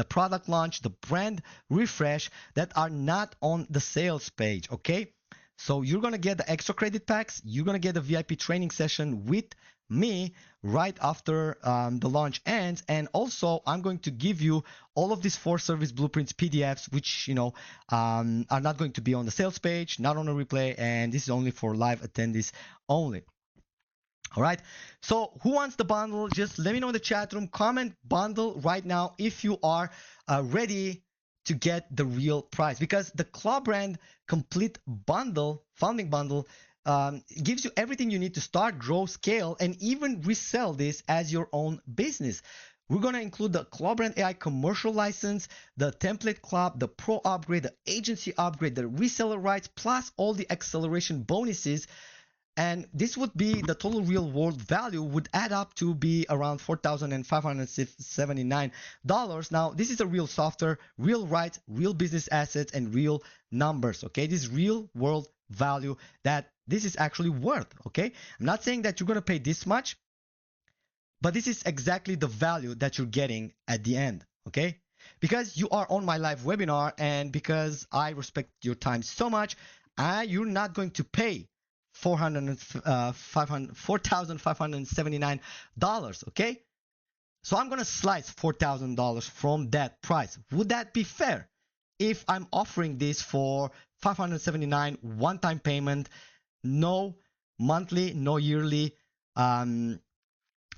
product launch, the brand refresh that are not on the sales page. Okay. So you're going to get the extra credit packs. You're going to get a VIP training session with me right after the launch ends. And also, I'm going to give you all of these 4 service blueprints PDFs, which, are not going to be on the sales page, not on a replay. And this is only for live attendees only. All right. So who wants the bundle? Just let me know in the chat room. Comment bundle right now if you are ready to get the real price, because the ClawBrand complete bundle, founding bundle, gives you everything you need to start, grow, scale, and even resell this as your own business. We're going to include the ClawBrand AI commercial license, the template club, the pro upgrade, the agency upgrade, the reseller rights, plus all the acceleration bonuses. And this would be the total real world value would add up to be around $4,579. Now, this is a real software, real rights, real business assets, and real numbers. Okay, this real world value that this is actually worth. Okay, I'm not saying that you're going to pay this much, but this is exactly the value that you're getting at the end. Okay, because you are on my live webinar and because I respect your time so much, you're not going to pay $4,579. Okay, so I'm gonna slice $4,000 from that price. Would that be fair if I'm offering this for $579 one-time payment, no monthly, no yearly, and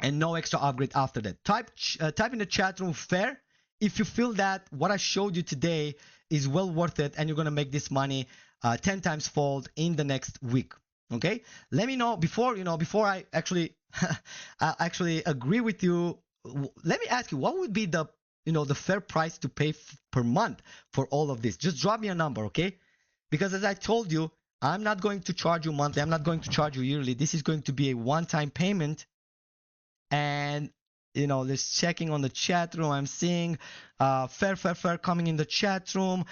no extra upgrade after that? Type in the chat room fair if you feel that what I showed you today is well worth it and you're gonna make this money 10 times fold in the next week. Okay, let me know before I actually actually agree with you. Let me ask you, what would be the the fair price to pay per month for all of this? Just drop me a number, okay? Because as I told you, I'm not going to charge you monthly. I'm not going to charge you yearly. This is going to be a one-time payment. And let's checking on the chat room. I'm seeing fair coming in the chat room.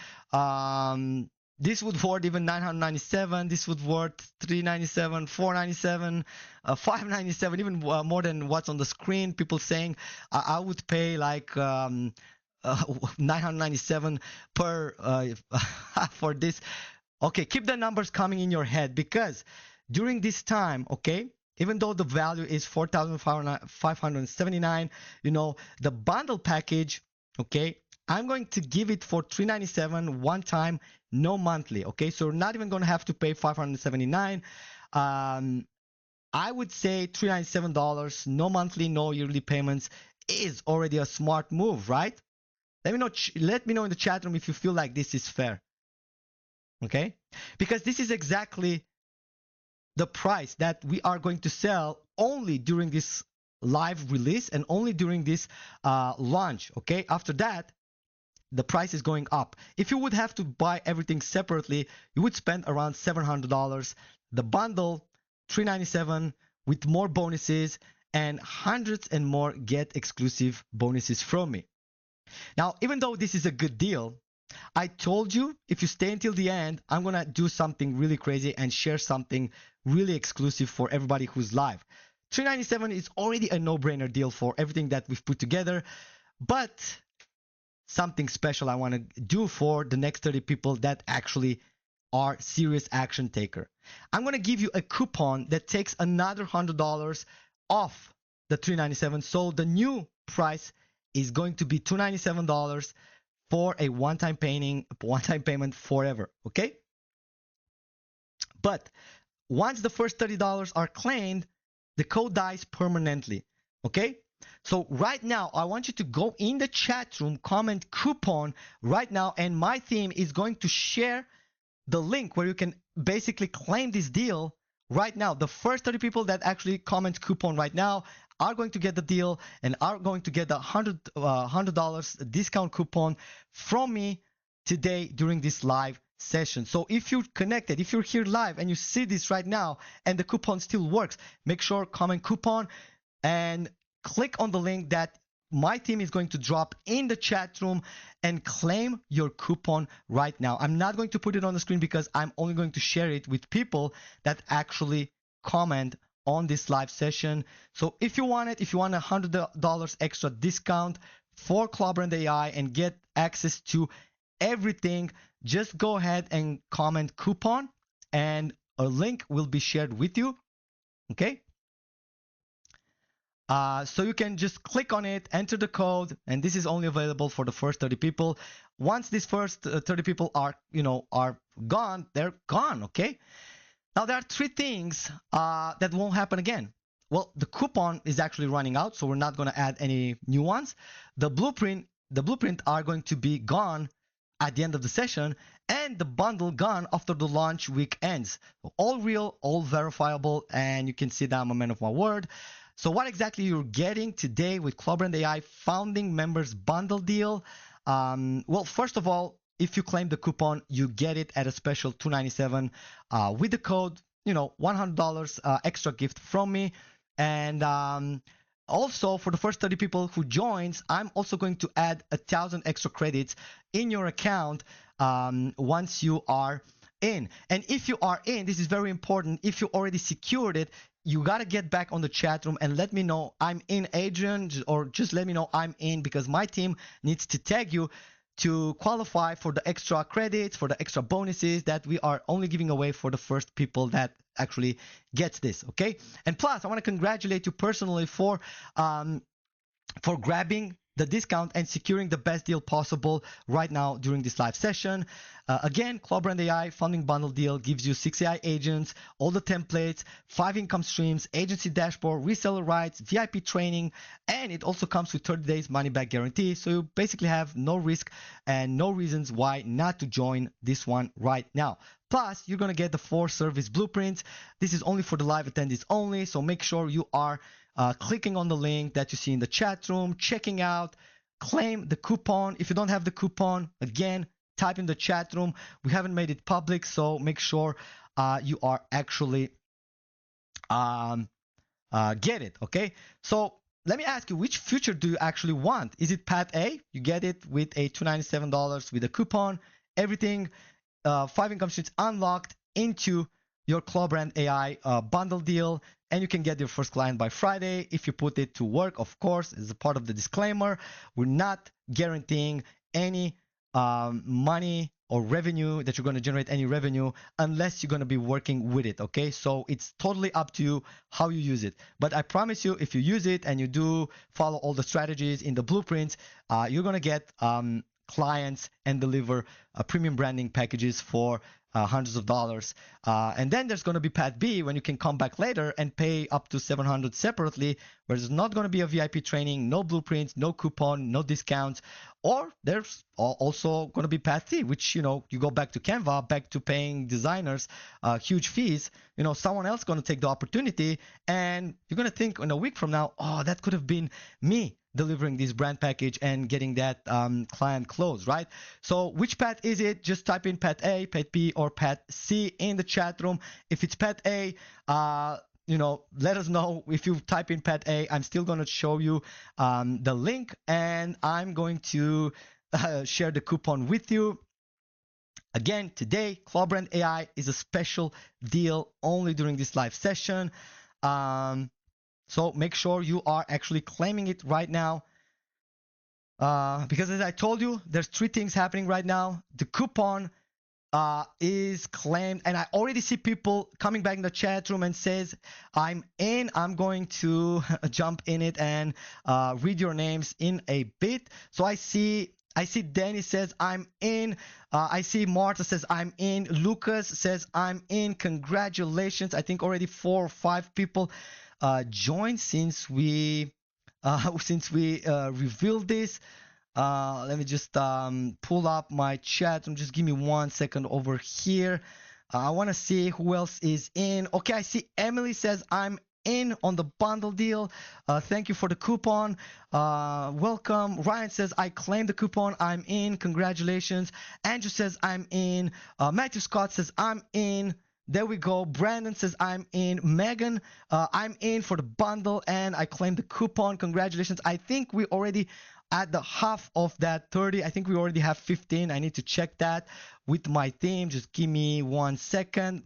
This would worth even $997. This would worth $397, $497, $597, even more than what's on the screen. People saying I would pay like $997 per for this. Okay, keep the numbers coming in your head, because during this time, okay, even though the value is $4,579, the bundle package, okay, I'm going to give it for $397 one time, no monthly. Okay, so you're not even going to have to pay $579. I would say $397, no monthly, no yearly payments is already a smart move, right? Let me know in the chat room if you feel like this is fair. Okay, because this is exactly the price that we are going to sell only during this live release and only during this launch. Okay, after that, the price is going up. If you would have to buy everything separately, you would spend around $700. The bundle, $397 with more bonuses, and hundreds and more get exclusive bonuses from me. Now, even though this is a good deal, I told you if you stay until the end, I'm going to do something really crazy and share something really exclusive for everybody who's live. $397 is already a no-brainer deal for everything that we've put together, but something special I want to do for the next 30 people that actually are serious action taker. I'm going to give you a coupon that takes another $100 off the $397. So the new price is going to be $297 for a one-time payment forever. Okay? But once the first $30 are claimed, the code dies permanently. Okay? So right now, I want you to go in the chat room, comment coupon right now, and my team is going to share the link where you can basically claim this deal right now. The first 30 people that actually comment coupon right now are going to get the deal and are going to get the $100 discount coupon from me today during this live session. So if you're connected, if you're here live and you see this right now and the coupon still works, make sure comment coupon and click on the link that my team is going to drop in the chat room and claim your coupon right now. I'm not going to put it on the screen because I'm only going to share it with people that actually comment on this live session. So if you want it, if you want $100 extra discount for ClawBrand AI and get access to everything, just go ahead and comment coupon and a link will be shared with you. Okay. So you can just click on it, enter the code, and this is only available for the first 30 people. Once these first 30 people are gone, they're gone, okay? Now there are three things that won't happen again. Well, the coupon is actually running out, so we're not going to add any new ones. The blueprint are going to be gone at the end of the session, and the bundle gone after the launch week ends. So all real, all verifiable, and you can see that I'm a man of my word. So what exactly you're getting today with ClawBrand AI founding members bundle deal? Well, first of all, if you claim the coupon, you get it at a special $297 with the code, $100 extra gift from me. And also for the first 30 people who joins, I'm also going to add 1,000 extra credits in your account once you are in. And if you are in, this is very important. If you already secured it, you got to get back on the chat room and let me know I'm in, Adrian, or just let me know I'm in, because my team needs to tag you to qualify for the extra credits, for the extra bonuses that we are only giving away for the first people that actually gets this, okay? And plus, I want to congratulate you personally for grabbing the discount and securing the best deal possible right now during this live session. Again, ClawBrand AI funding bundle deal gives you 6 AI agents, all the templates, 5 income streams, agency dashboard, reseller rights, VIP training, and it also comes with 30 days money back guarantee. So you basically have no risk and no reasons why not to join this one right now. Plus, you're going to get the 4 service blueprints. This is only for the live attendees only, so make sure you are clicking on the link that you see in the chat room, checking out, claim the coupon. If you don't have the coupon, again, type in the chat room. We haven't made it public, so make sure you are actually get it, okay? So let me ask you, which feature do you actually want? Is it Path A? You get it with a $297 with a coupon. Everything, 5 income streams unlocked into your ClawBrand AI bundle deal, and you can get your first client by Friday if you put it to work. Of course, as a part of the disclaimer, we're not guaranteeing any money or revenue, that you're going to generate any revenue unless you're going to be working with it, okay? So it's totally up to you how you use it. But I promise you, if you use it and you do follow all the strategies in the blueprints, you're going to get clients and deliver premium branding packages for hundreds of dollars. And then there's going to be Path B, when you can come back later and pay up to $700 separately, where there's not going to be a VIP training, no blueprints, no coupon, no discounts. Or there's also going to be Path C, which, you go back to Canva, back to paying designers huge fees. Someone else going to take the opportunity, and you're going to think in a week from now, oh, that could have been me delivering this brand package and getting that client closed, right? So which path is it? Just type in Path A, Path B, or Path C in the chat room. If it's Path A, let us know. If you type in Path A, I'm still going to show you the link, and I'm going to share the coupon with you. Again, today, ClawBrand AI is a special deal only during this live session. So make sure you are actually claiming it right now. Because as I told you, there's 3 things happening right now. The coupon is claimed, and I already see people coming back in the chat room and says, I'm in. I'm going to jump in it and read your names in a bit. So I see Danny says I'm in. I see Martha says I'm in. Lucas says I'm in. Congratulations. I think already 4 or 5 people joined since we since we revealed this. Let me just pull up my chat and just give me 1 second over here. I want to see who else is in. Okay, I see Emily says I'm in on the bundle deal. Thank you for the coupon. Welcome. Ryan says I claimed the coupon. I'm in. Congratulations. Andrew says I'm in. Matthew Scott says I'm in. There we go. Brandon says I'm in. Megan, I'm in for the bundle and I claimed the coupon. Congratulations. I think we already at the half of that 30. I think we already have 15. I need to check that with my team. Just give me 1 second.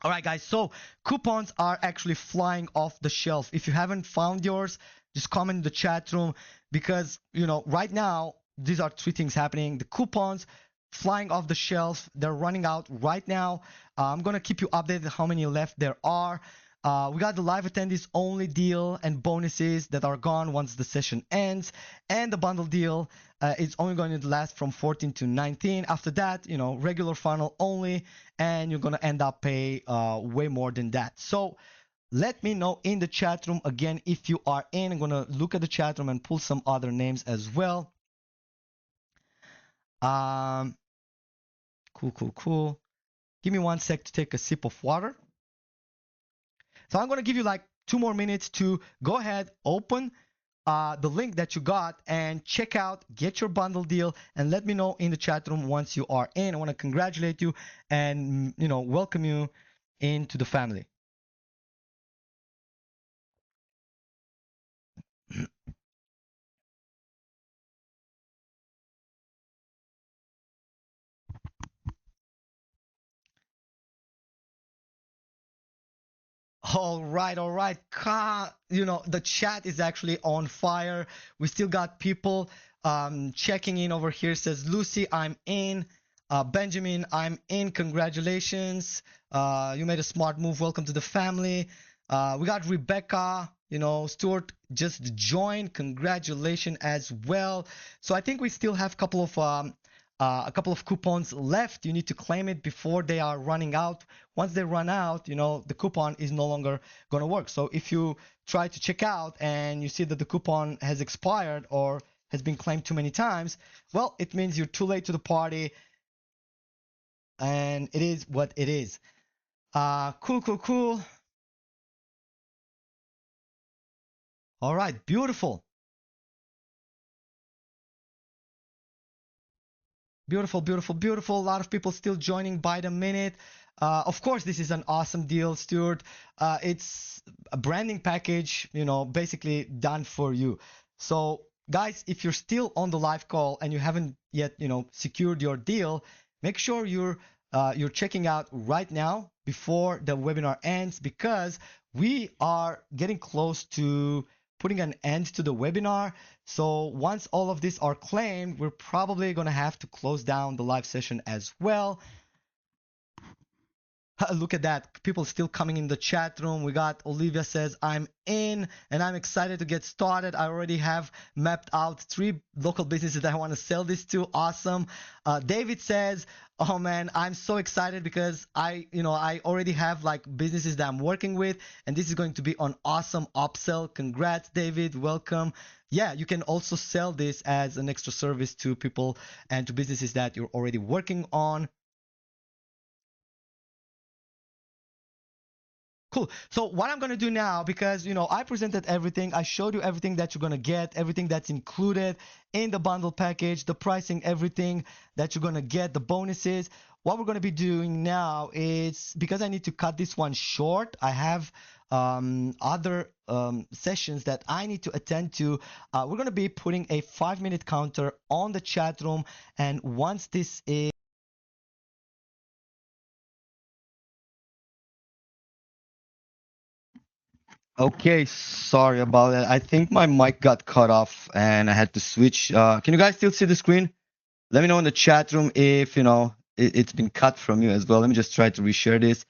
All right, guys. So coupons are actually flying off the shelf. If you haven't found yours, just comment in the chat room because, right now, these are three things happening. The coupons flying off the shelf. They're running out right now. I'm going to keep you updated how many left there are. We got the live attendees only deal and bonuses that are gone once the session ends. And the bundle deal is only going to last from 14 to 19. After that, regular funnel only, and you're going to end up pay way more than that. So let me know in the chat room again if you are in. I'm going to look at the chat room and pull some other names as well. Cool. Give me 1 sec to take a sip of water. So I'm going to give you like 2 more minutes to go ahead, open the link that you got and check out, get your bundle deal, and let me know in the chat room once you are in. I want to congratulate you and, welcome you into the family. All right. The chat is actually on fire. We still got people checking in over here. Says Lucy, I'm in. Benjamin, I'm in. Congratulations. You made a smart move. Welcome to the family. We got Rebecca. Stuart just joined. Congratulations as well. So I think we still have a couple of coupons left. You need to claim it before they are running out. Once they run out, the coupon is no longer going to work. So if you try to check out and you see that the coupon has expired or has been claimed too many times, well, it means you're too late to the party, and it is what it is. Cool. All right, beautiful. Beautiful. A lot of people still joining by the minute. Of course, this is an awesome deal, Stuart. It's a branding package, basically done for you. So, guys, if you're still on the live call and you haven't yet, secured your deal, make sure you're checking out right now before the webinar ends because we are getting close to putting an end to the webinar. So once all of these are claimed, we're probably going to have to close down the live session as well. Look at that. People still coming in the chat room. We got Olivia says, I'm in and I'm excited to get started. I already have mapped out 3 local businesses that I want to sell this to. Awesome. David says, oh man, I'm so excited because I already have like businesses that I'm working with and this is going to be an awesome upsell. Congrats, David. Welcome. Yeah, you can also sell this as an extra service to people and to businesses that you're already working on. Cool. So what I'm going to do now, because, I presented everything, I showed you everything that you're going to get, everything that's included in the bundle package, the pricing, everything that you're going to get, the bonuses. What we're going to be doing now is, because I need to cut this one short, I have other sessions that I need to attend to. We're going to be putting a 5-minute counter on the chat room. And once this is okay, sorry about that. I think my mic got cut off and I had to switch. Can you guys still see the screen? Let me know in the chat room if, it's been cut from you as well. Let me just try to reshare this.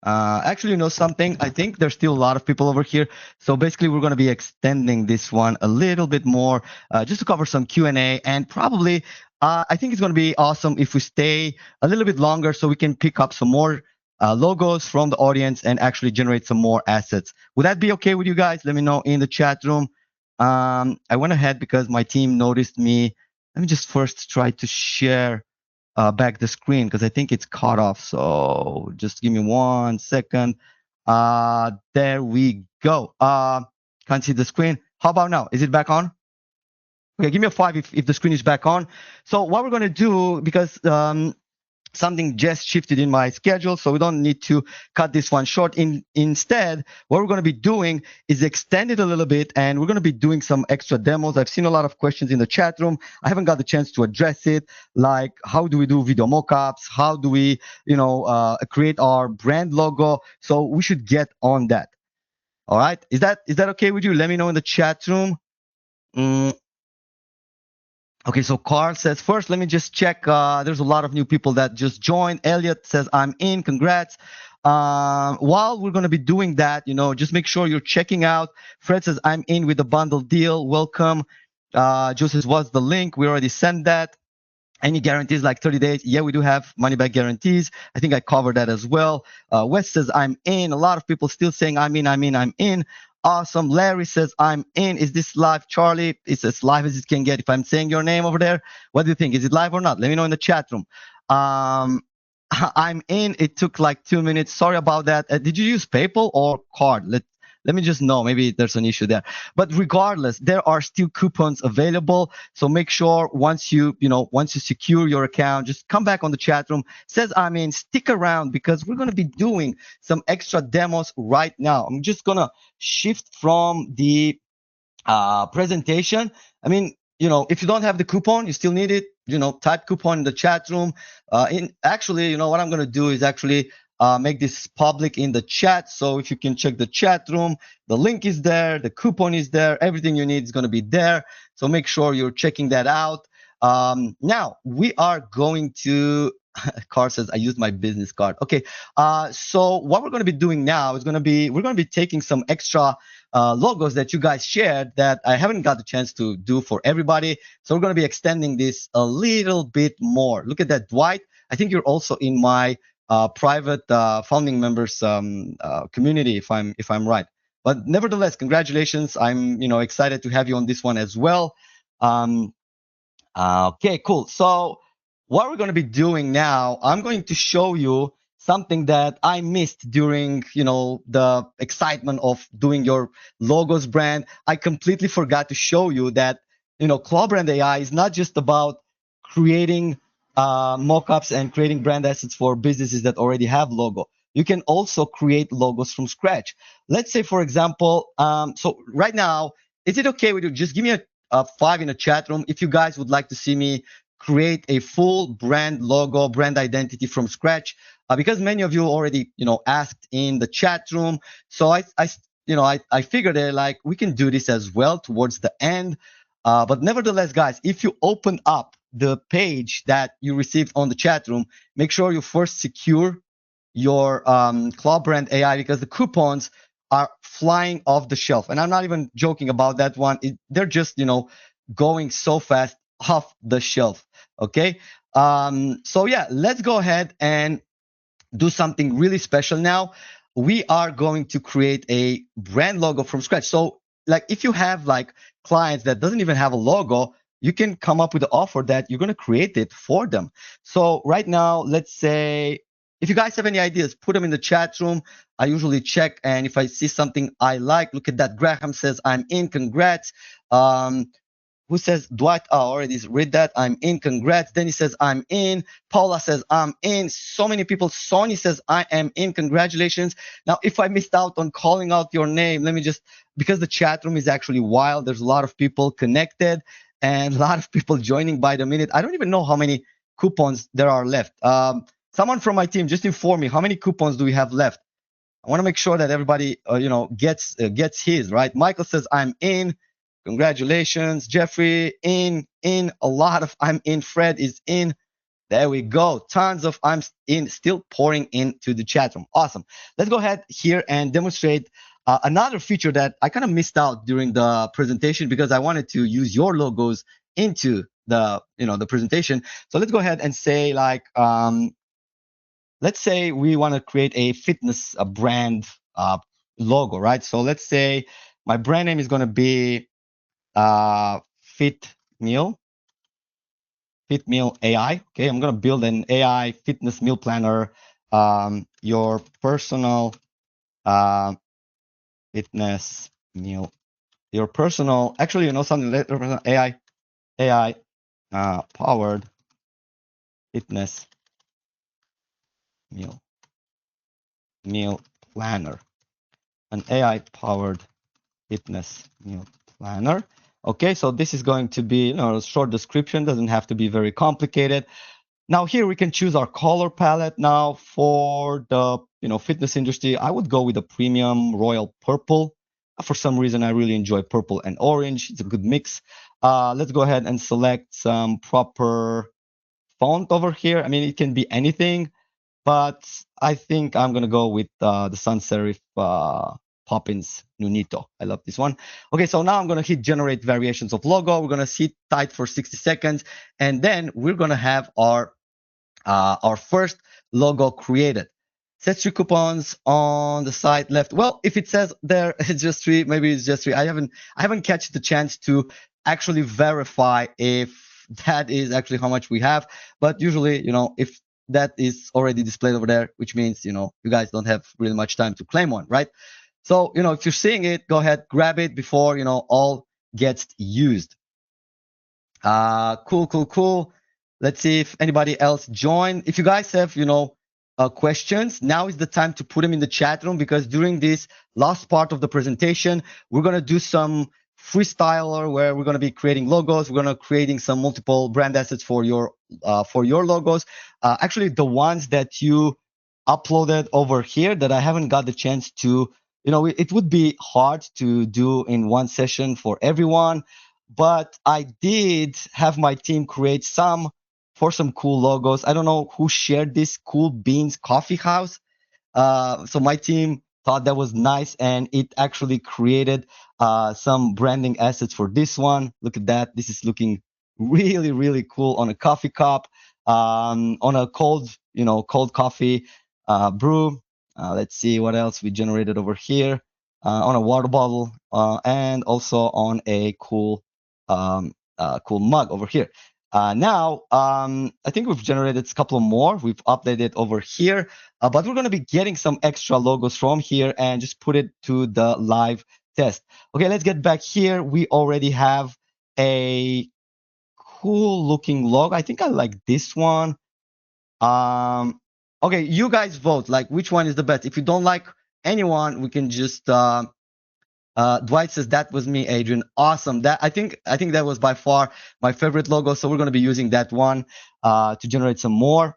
Actually, something? I think there's still a lot of people over here. So basically, we're going to be extending this one a little bit more just to cover some Q&A. And probably, I think it's going to be awesome if we stay a little bit longer so we can pick up some more logos from the audience and actually generate some more assets. Would that be okay with you guys? Let me know in the chat room. I went ahead because my team noticed me. Let me just first try to share back the screen because I think it's caught off. So just give me 1 second. There we go. Can't see the screen. How about now? Is it back on? Okay, give me a 5 if the screen is back on. So what we're going to do, because something just shifted in my schedule, so we don't need to cut this one short. Instead, what we're going to be doing is extend it a little bit, and we're going to be doing some extra demos. I've seen a lot of questions in the chat room. I haven't got the chance to address it, like how do we do video mockups? How do we, create our brand logo? So we should get on that. All right, is that okay with you? Let me know in the chat room. Okay, so Carl says, first, let me just check. There's a lot of new people that just joined. Elliot says, I'm in. Congrats. While we're going to be doing that, just make sure you're checking out. Fred says, I'm in with the bundle deal. Welcome. Joe says, what's the link? We already sent that. Any guarantees like 30 days? Yeah, we do have money back guarantees. I think I covered that as well. Wes says, I'm in. A lot of people still saying, I'm in, I'm in, I'm in. Awesome. Larry says, I'm in. Is this live, Charlie? It's as live as it can get. If I'm saying your name over there, what do you think? Is it live or not? Let me know in the chat room. I'm in. It took like 2 minutes. Sorry about that. Did you use PayPal or card? Let me just know. Maybe there's an issue there. But regardless, there are still coupons available. So make sure once you secure your account, just come back on the chat room. Says I'm in. Stick around because we're going to be doing some extra demos right now. I'm just going to shift from the presentation. I mean, if you don't have the coupon, you still need it. Type coupon in the chat room. What I'm going to do is actually make this public in the chat. So if you can check the chat room, the link is there, the coupon is there, everything you need is going to be there. So make sure you're checking that out. Now we are going to. Car says I used my business card. Okay. So what we're going to be doing now is we're going to be taking some extra logos that you guys shared that I haven't got the chance to do for everybody. So we're going to be extending this a little bit more. Look at that, Dwight. I think you're also in my private founding members community, if I'm right. But nevertheless, congratulations. I'm excited to have you on this one as well. Okay, cool. So what we're going to be doing now, I'm going to show you something that I missed during, the excitement of doing your logos brand. I completely forgot to show you that, ClawBrand AI is not just about creating mockups and creating brand assets for businesses that already have logo. You can also create logos from scratch. Let's say, for example, so right now, is it okay with you? Just give me a 5 in the chat room if you guys would like to see me create a full brand logo, brand identity from scratch, because many of you already, asked in the chat room. So I figured like we can do this as well towards the end. But nevertheless, guys, if you open up the page that you received on the chat room, make sure you first secure your ClawBrand AI because the coupons are flying off the shelf. And I'm not even joking about that one. They're just, going so fast off the shelf. Okay. So yeah, let's go ahead and do something really special now. We are going to create a brand logo from scratch. So like if you have like clients that doesn't even have a logo, you can come up with an offer that you're going to create it for them. So right now, let's say if you guys have any ideas, put them in the chat room. I usually check, and if I see something I like, look at that. Graham says, I'm in, congrats. Who says Dwight? Oh, already read that. I'm in. Congrats. Then he says I'm in. Paula says I'm in. So many people. Sony says I am in. Congratulations. Now, if I missed out on calling out your name, let me just because the chat room is actually wild. There's a lot of people connected and a lot of people joining by the minute. I don't even know how many coupons there are left. Someone from my team just inform me how many coupons do we have left. I want to make sure that everybody, gets his right. Michael says I'm in. Congratulations, Jeffrey. In a lot of I'm in. Fred is in. There we go. Tons of I'm in still pouring into the chat room. Awesome. Let's go ahead here and demonstrate another feature that I kind of missed out during the presentation because I wanted to use your logos into the presentation. So let's go ahead and say like let's say we want to create a fitness brand logo, right? So let's say my brand name is going to be fit meal AI. Okay, I'm gonna build an AI fitness meal planner. Your personal fitness meal. Your personal. Actually, you know something. AI powered fitness meal meal planner. An AI powered fitness meal planner. Okay, so this is going to be, a short description. Doesn't have to be very complicated. Now here we can choose our color palette. Now for the fitness industry, I would go with a premium royal purple. For some reason, I really enjoy purple and orange. It's a good mix. Let's go ahead and select some proper font over here. I mean, it can be anything, but I think I'm gonna go with the sans serif Poppins Nunito. I love this one. Okay, so now I'm gonna hit generate variations of logo. We're gonna sit tight for 60 seconds, and then we're gonna have our first logo created. Set 3 coupons on the side left. Well, if it says there it's just 3, maybe it's just 3. I haven't catch the chance to actually verify if that is actually how much we have. But usually, if that is already displayed over there, which means, you guys don't have really much time to claim one, right? So, if you're seeing it, go ahead, grab it before, all gets used. Cool. Let's see if anybody else joined. If you guys have, questions, now is the time to put them in the chat room, because during this last part of the presentation, we're going to do some freestyler where we're going to be creating logos. We're going to creating some multiple brand assets for your logos. Actually, the ones that you uploaded over here that I haven't got the chance to, it would be hard to do in one session for everyone. But I did have my team create some cool logos. I don't know who shared this Cool Beans Coffee House. So my team thought that was nice, and it actually created some branding assets for this one. Look at that. This is looking really, really cool on a coffee cup, on a cold coffee brew. Let's see what else we generated over here, on a water bottle, and also on a cool mug over here. Now, I think we've generated a couple more. We've updated over here, but we're going to be getting some extra logos from here and just put it to the live test. Okay, let's get back here. We already have a cool looking logo. I think I like this one. Okay, you guys vote. Like, which one is the best? If you don't like anyone, we can just Dwight says that was me, Adrian. Awesome. That I think that was by far my favorite logo. So we're going to be using that one to generate some more.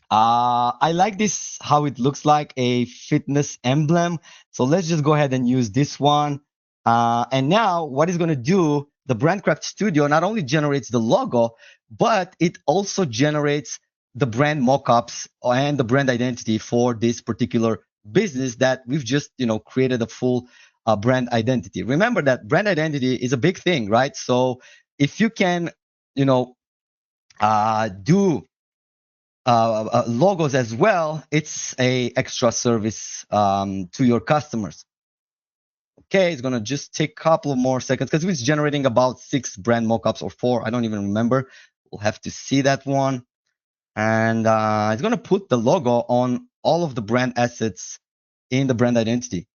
I like this, how it looks like a fitness emblem. So let's just go ahead and use this one. And now what it's going to do, the Brandcraft Studio not only generates the logo, but it also generates the brand mockups and the brand identity for this particular business that we've just, created a full brand identity. Remember that brand identity is a big thing, right? So if you can, do logos as well, it's a extra service to your customers. Okay, it's gonna just take a couple of more seconds because it's generating about 6 brand mockups or 4. I don't even remember. We'll have to see that one. And it's gonna put the logo on all of the brand assets in the brand identity.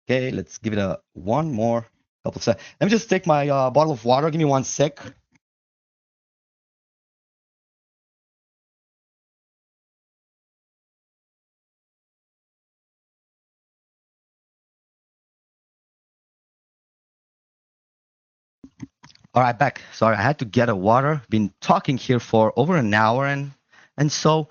Okay, let's give it one more couple of seconds. Let me just take my bottle of water. Give me 1 sec. All right, back. Sorry, I had to get a water. Been talking here for over an hour, and so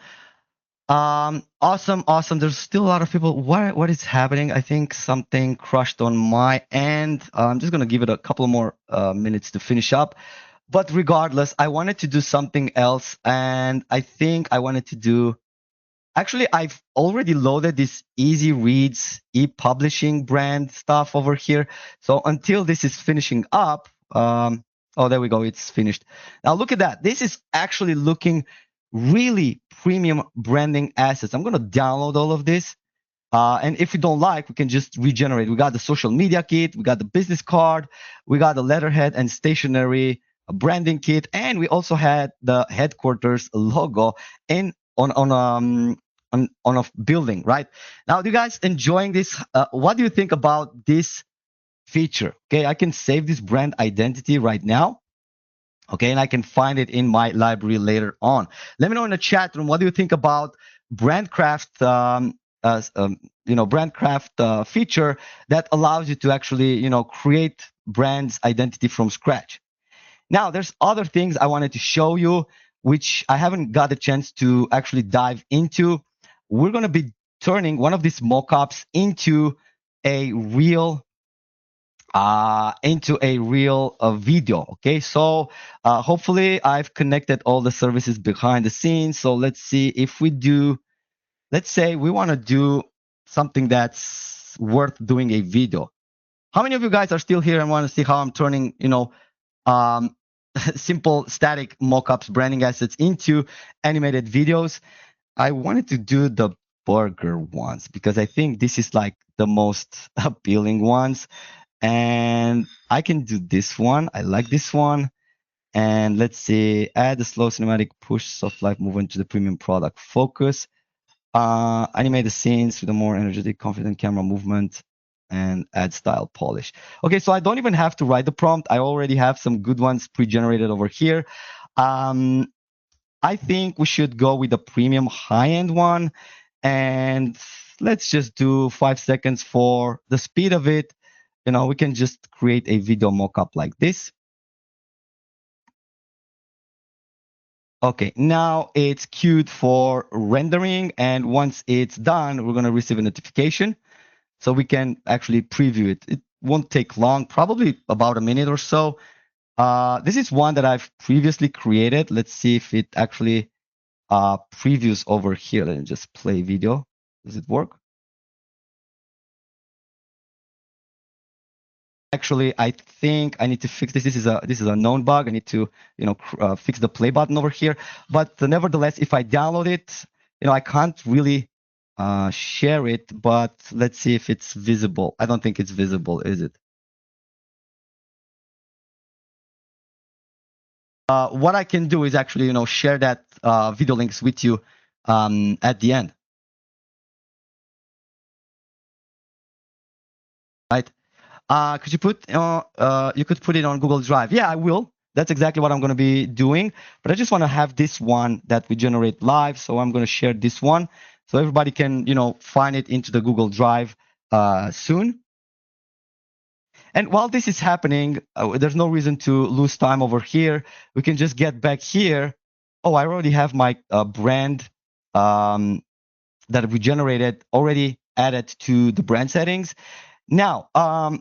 awesome. There's still a lot of people. What is happening? I think something crushed on my end. I'm just gonna give it a couple more minutes to finish up. But regardless, I wanted to do something else, and I think I wanted to do. Actually, I've already loaded this Easy Reads e-publishing brand stuff over here. So until this is finishing up, oh, there we go. It's finished. Now look at that. This is actually looking really premium branding assets. I'm going to download all of this. And if we don't like, we can just regenerate. We got the social media kit, we got the business card, we got the letterhead and stationery, a branding kit, and we also had the headquarters logo in on a building, right? Now, do you guys enjoying this? What do you think about this feature? Okay, I can save this brand identity right now. Okay, and I can find it in my library later on. Let me know in the chat room, what do you think about BrandCraft, BrandCraft feature that allows you to actually, create brand's identity from scratch. Now, there's other things I wanted to show you, which I haven't got a chance to actually dive into. We're going to be turning one of these mockups into a real video. Okay, so hopefully I've connected all the services behind the scenes. So let's see if we do, let's say we want to do something that's worth doing a video. How many of you guys are still here and want to see how I'm turning, simple static mockups, branding assets into animated videos? I wanted to do the burger ones because I think this is like the most appealing ones. And I can do this one. I like this one. And let's see, add the slow cinematic push soft light movement to the premium product. Focus, animate the scenes with a more energetic, confident camera movement, and add style polish. Okay, so I don't even have to write the prompt. I already have some good ones pre-generated over here. I think we should go with the premium high-end one. And let's just do 5 seconds for the speed of it. We can just create a video mockup like this. Okay, now it's queued for rendering. And once it's done, we're going to receive a notification. So we can actually preview it. It won't take long, probably about a minute or so. This is one that I've previously created. Let's see if it actually previews over here. Let me just play video. Does it work? Actually, I think I need to fix this. This is a known bug. I need to fix the play button over here. But nevertheless, if I download it, I can't really share it. But let's see if it's visible. I don't think it's visible, is it? What I can do is actually share that video links with you at the end. Right? Could you put you could put it on Google Drive? Yeah, I will. That's exactly what I'm going to be doing. But I just want to have this one that we generate live. So I'm going to share this one so everybody can find it into the Google Drive soon. And while this is happening, there's no reason to lose time over here. We can just get back here. Oh, I already have my brand that we generated already added to the brand settings. Now,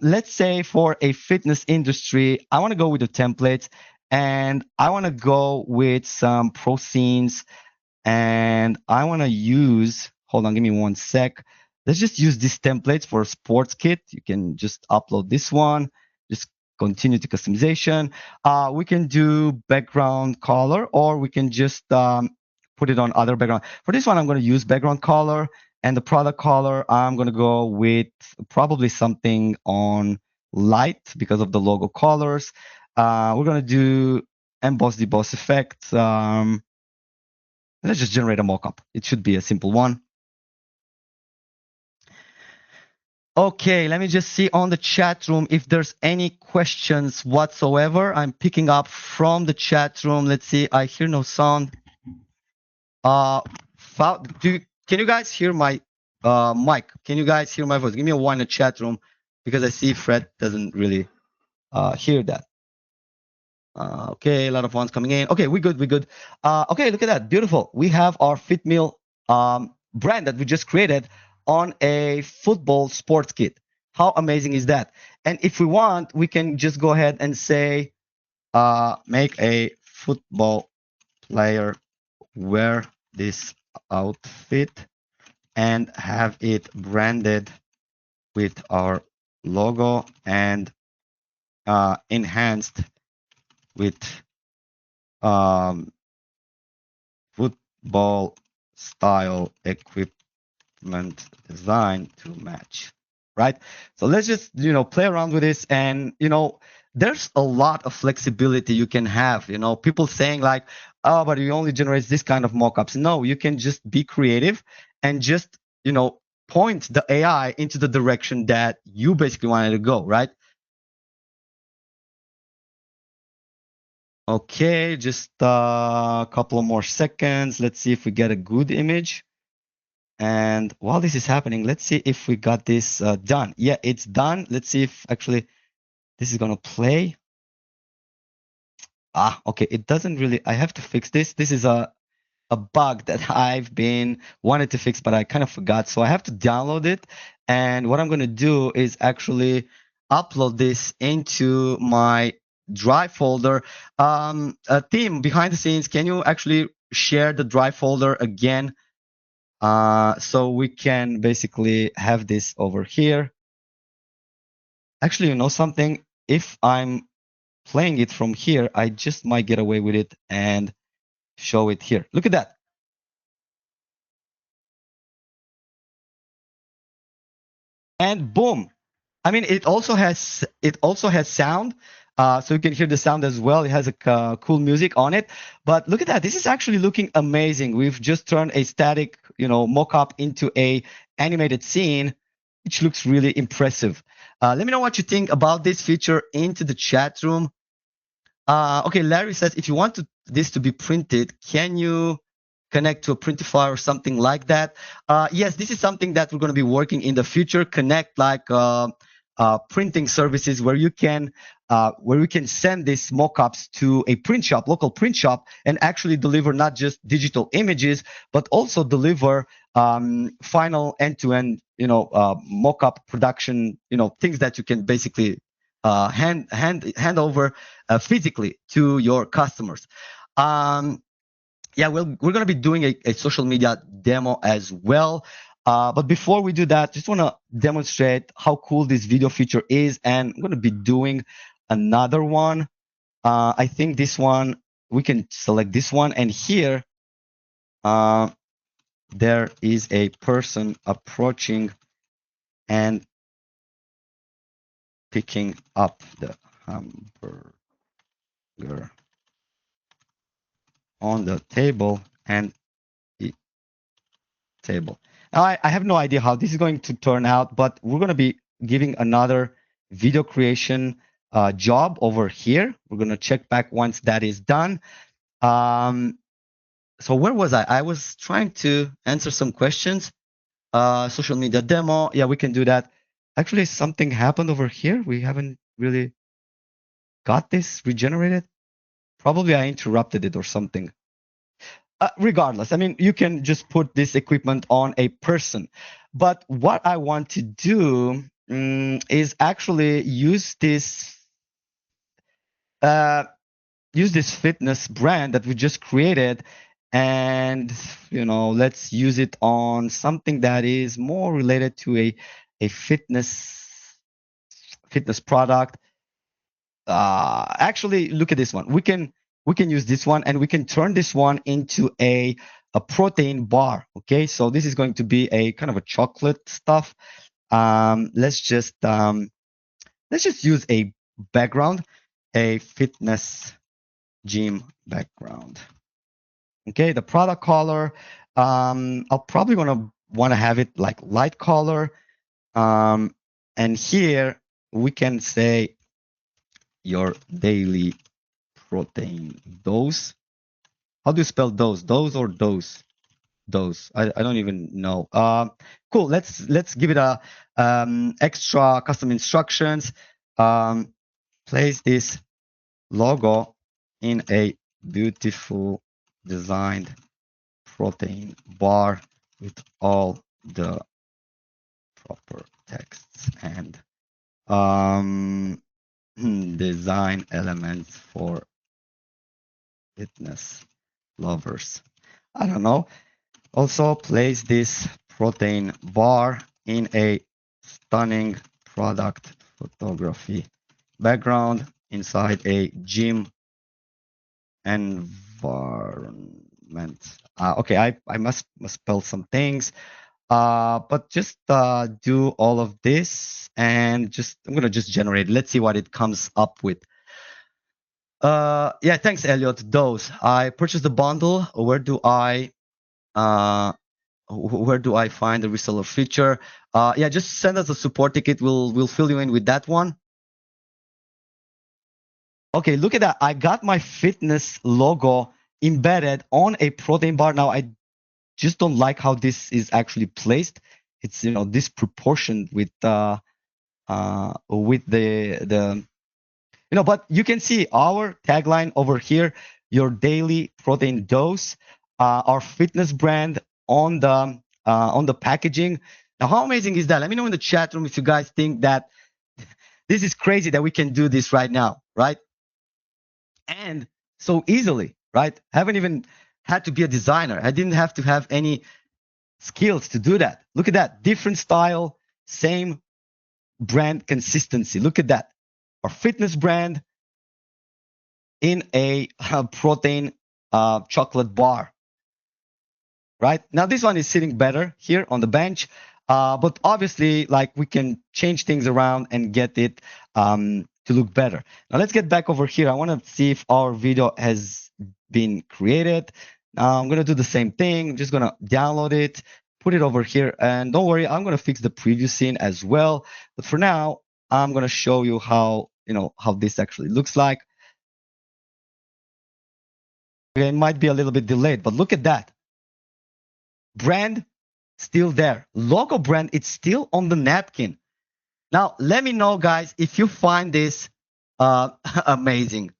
let's say for a fitness industry, I want to go with the templates and I want to go with some pro scenes and I want to use, hold on, give me one sec. Let's just use these templates for a sports kit. You can just upload this one, just continue to customization. We can do background color or we can just put it on other background. For this one, I'm going to use background color. And the product color, I'm going to go with probably something on light because of the logo colors. We're going to do emboss deboss effect. Let's just generate a mockup. It should be a simple one. Okay, let me just see on the chat room if there's any questions whatsoever. I'm picking up from the chat room. Let's see. I hear no sound. Can you guys hear my mic? Can you guys hear my voice? Give me a one in the chat room because I see Fred doesn't really hear that. Okay, a lot of ones coming in. Okay, we're good. Okay, look at that. Beautiful. We have our Fit Meal brand that we just created on a football sports kit. How amazing is that? And if we want, we can just go ahead and say, make a football player wear this outfit and have it branded with our logo and enhanced with football style equipment meant design to match, right? So let's just, play around with this, and, there's a lot of flexibility you can have. People saying like, oh, but it only generates this kind of mockups. No, you can just be creative and just, point the AI into the direction that you basically wanted to go, right? Okay, just a couple of more seconds. Let's see if we get a good image. And while this is happening, let's see if we got this done. Yeah, it's done. Let's see if actually this is gonna play. Okay, it doesn't really, I have to fix this. This is a bug that I've been wanted to fix, but I kind of forgot. So I have to download it. And what I'm gonna do is actually upload this into my Drive folder. Team behind the scenes, can you actually share the Drive folder again? So we can basically have this over here. Actually, you know something? If I'm playing it from here, I just might get away with it and show it here. Look at that. And boom. I mean, it also has sound, so you can hear the sound as well. It has a cool music on it. But look at that. This is actually looking amazing. We've just turned a static, mock-up into a animated scene, which looks really impressive. Let me know what you think about this feature into the chat room. Okay, Larry says, if you want this to be printed, can you connect to a printify or something like that? Yes, this is something that we're going to be working in the future. Connect like printing services where you can send these mockups to a print shop, local print shop, and actually deliver not just digital images, but also deliver final end-to-end, mockup production, things that you can basically hand over physically to your customers. Yeah, we're going to be doing a social media demo as well. But before we do that, just want to demonstrate how cool this video feature is. And I'm going to be doing another one. I think this one, we can select this one. And here, there is a person approaching and picking up the hamburger on the table and table. Now, I have no idea how this is going to turn out, but we're going to be giving another video creation job over here. We're going to check back once that is done. So where was I? I was trying to answer some questions. Social media demo. Yeah, we can do that. Actually, something happened over here. We haven't really got this regenerated. Probably I interrupted it or something. Regardless, I mean, you can just put this equipment on a person. But what I want to do is actually use this fitness brand that we just created, and let's use it on something that is more related to a fitness product. Actually, look at this one. We can use this one, and we can turn this one into a protein bar. Okay, so this is going to be a kind of a chocolate stuff. Let's just use a background, a fitness gym background. Okay, the product color, I'll probably want to have it like light color. And here we can say your daily protein dose. How do you spell dose? Dose or dose? Dose. I don't even know. Cool. Let's give it a extra custom instructions. Place this logo in a beautiful designed protein bar with all the proper texts and design elements for fitness lovers. I don't know. Also, place this protein bar in a stunning product photography background inside a gym environment. Okay, I must spell some things. But just do all of this and I'm gonna just generate. Let's see what it comes up with. Yeah, thanks, Elliot. Those I purchased the bundle. Uh, where do I find the reseller feature? Yeah, just send us a support ticket. We'll fill you in with that one. Okay, look at that. I got my fitness logo embedded on a protein bar. Now I just don't like how this is actually placed. It's disproportioned with the but you can see our tagline over here, your daily protein dose, our fitness brand on the packaging. Now, how amazing is that? Let me know in the chat room if you guys think that this is crazy that we can do this right now, right? And so easily, right? Haven't even had to be a designer. I didn't have to have any skills to do that. Look at that, different style, same brand consistency. Look at that, our fitness brand in a protein chocolate bar. Right now, this one is sitting better here on the bench, but obviously, like, we can change things around and get it to look better. Now let's get back over here. I want to see if our video has been created. Now I'm gonna do the same thing. I'm just gonna download it, put it over here, and don't worry, I'm gonna fix the preview scene as well. But for now, I'm gonna show you how this actually looks like. Okay, it might be a little bit delayed, but look at that. Brand still there. Logo brand, it's still on the napkin. Now, let me know, guys, if you find this amazing.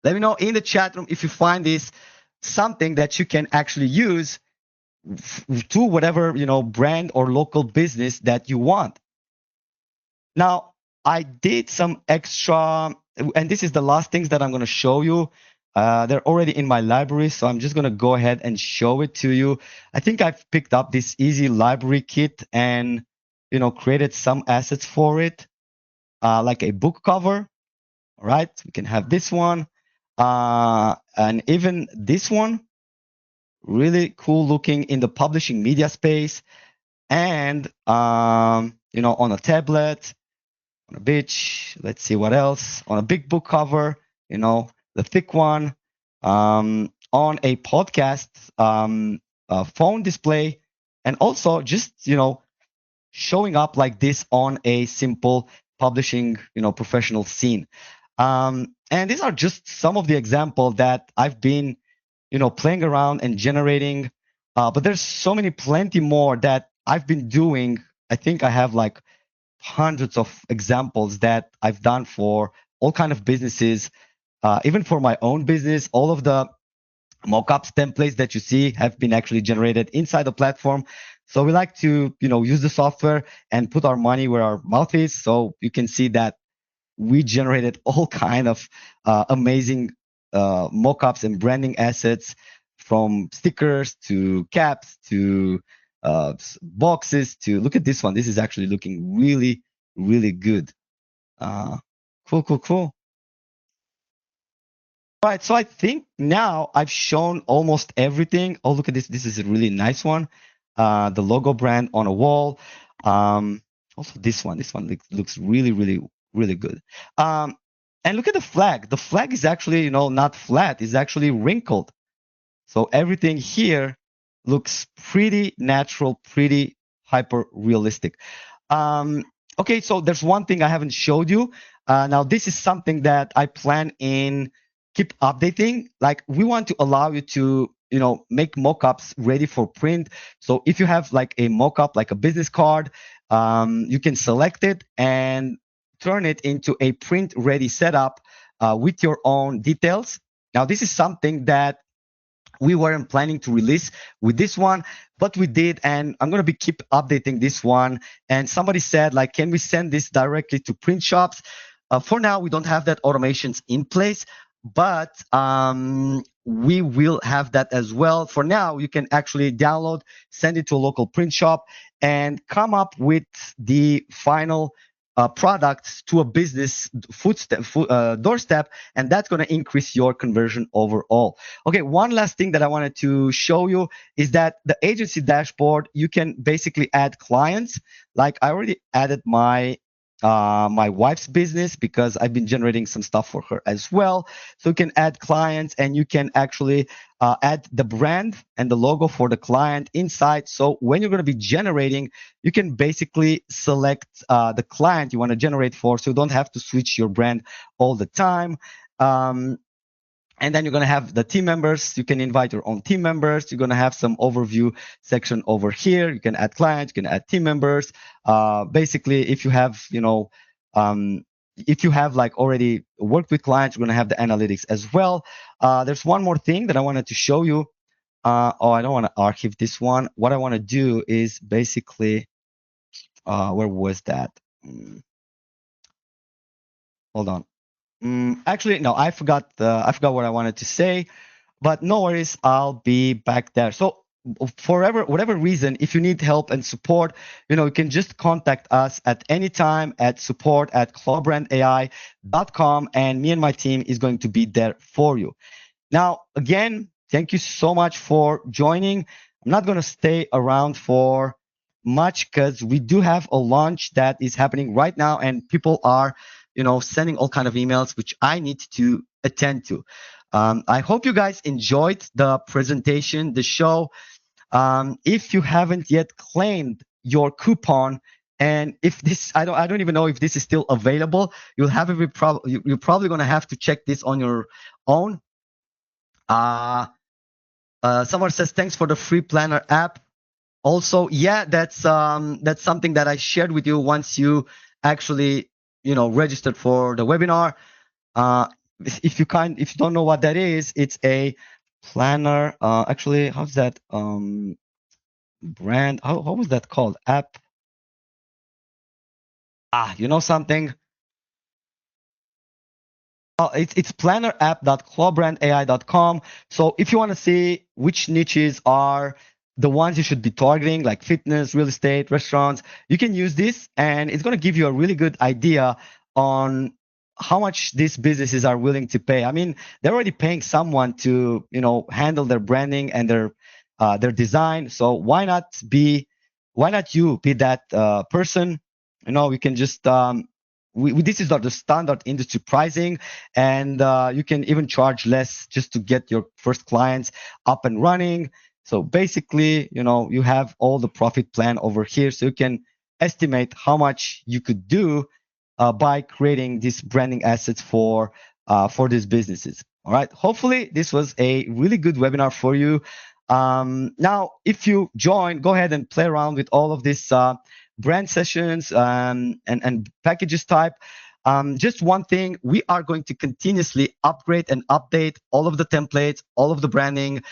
Let me know in the chat room if you find this something that you can actually use to whatever brand or local business that you want. Now, I did some extra, and this is the last things that I'm going to show you. They're already in my library, so I'm just going to go ahead and show it to you. I think I've picked up this easy library kit and created some assets for it, like a book cover. All right, we can have this one, and even this one, really cool looking in the publishing media space, and on a tablet, on a beach. Let's see what else. On a big book cover, the thick one. On a podcast phone display, and also just showing up like this on a simple publishing professional scene. And these are just some of the examples that I've been playing around and generating. But there's plenty more that I've been doing. I think I have like hundreds of examples that I've done for all kind of businesses, even for my own business. All of the mockups templates that you see have been actually generated inside the platform. So we like to use the software and put our money where our mouth is. So you can see that we generated all kind of amazing mockups and branding assets, from stickers to caps to boxes to, look at this one. This is actually looking really, really good. Cool. All right, so I think now I've shown almost everything. Oh, look at this. This is a really nice one. The logo brand on a wall. Also this one. This one looks really, really, really good. And look at the flag. The flag is actually, not flat. It's actually wrinkled. So everything here looks pretty natural, pretty hyper realistic. Okay, so there's one thing I haven't showed you. Now this is something that I plan in keep updating. Like, we want to allow you to make mockups ready for print. So if you have like a mockup, like a business card, you can select it and turn it into a print ready setup with your own details. Now this is something that we weren't planning to release with this one, but we did, and I'm going to keep updating this one. And somebody said, like, can we send this directly to print shops? For now, we don't have that automations in place, but we will have that as well. For now, you can actually download, send it to a local print shop, and come up with the final products to a business doorstep, and that's going to increase your conversion overall. Okay, one last thing that I wanted to show you is that the agency dashboard, you can basically add clients. Like I already added my my wife's business because I've been generating some stuff for her as well. So you can add clients, and you can actually add the brand and the logo for the client inside. So when you're going to be generating, you can basically select the client you want to generate for, so you don't have to switch your brand all the time. And then you're going to have the team members. You can invite your own team members. You're going to have some overview section over here. You can add clients, you can add team members. Basically, if you have, if you have like already worked with clients, you're going to have the analytics as well. There's one more thing that I wanted to show you. Oh, I don't want to archive this one. What I want to do is basically, where was that? Hold on. Actually, no, I forgot what I wanted to say, but no worries, I'll be back there. So whatever reason, if you need help and support, you can just contact us at any time at support@clawbrandai.com, and me and my team is going to be there for you. Now, again, thank you so much for joining. I'm not going to stay around for much because we do have a launch that is happening right now, and people are, sending all kind of emails, which I need to attend to. I hope you guys enjoyed the presentation, the show. If you haven't yet claimed your coupon, and if this, I don't even know if this is still available, you're probably going to have to check this on your own. Someone says, thanks for the free planner app. Also, yeah, that's something that I shared with you once you actually, registered for the webinar. If you don't know what that is, it's a planner. Actually, how's that brand? How was that called? App. You know something? It's plannerapp.clawbrandai.com. So if you want to see which niches are the ones you should be targeting, like fitness, real estate, restaurants, you can use this, and it's going to give you a really good idea on how much these businesses are willing to pay. I mean, they're already paying someone to, handle their branding and their design. So why not you be that person? We can just this is not the standard industry pricing, and you can even charge less just to get your first clients up and running. So basically, you have all the profit plan over here, so you can estimate how much you could do by creating these branding assets for these businesses. All right. Hopefully, this was a really good webinar for you. Now, if you join, go ahead and play around with all of this brand sessions and packages type. Just one thing, we are going to continuously upgrade and update all of the templates, all of the branding,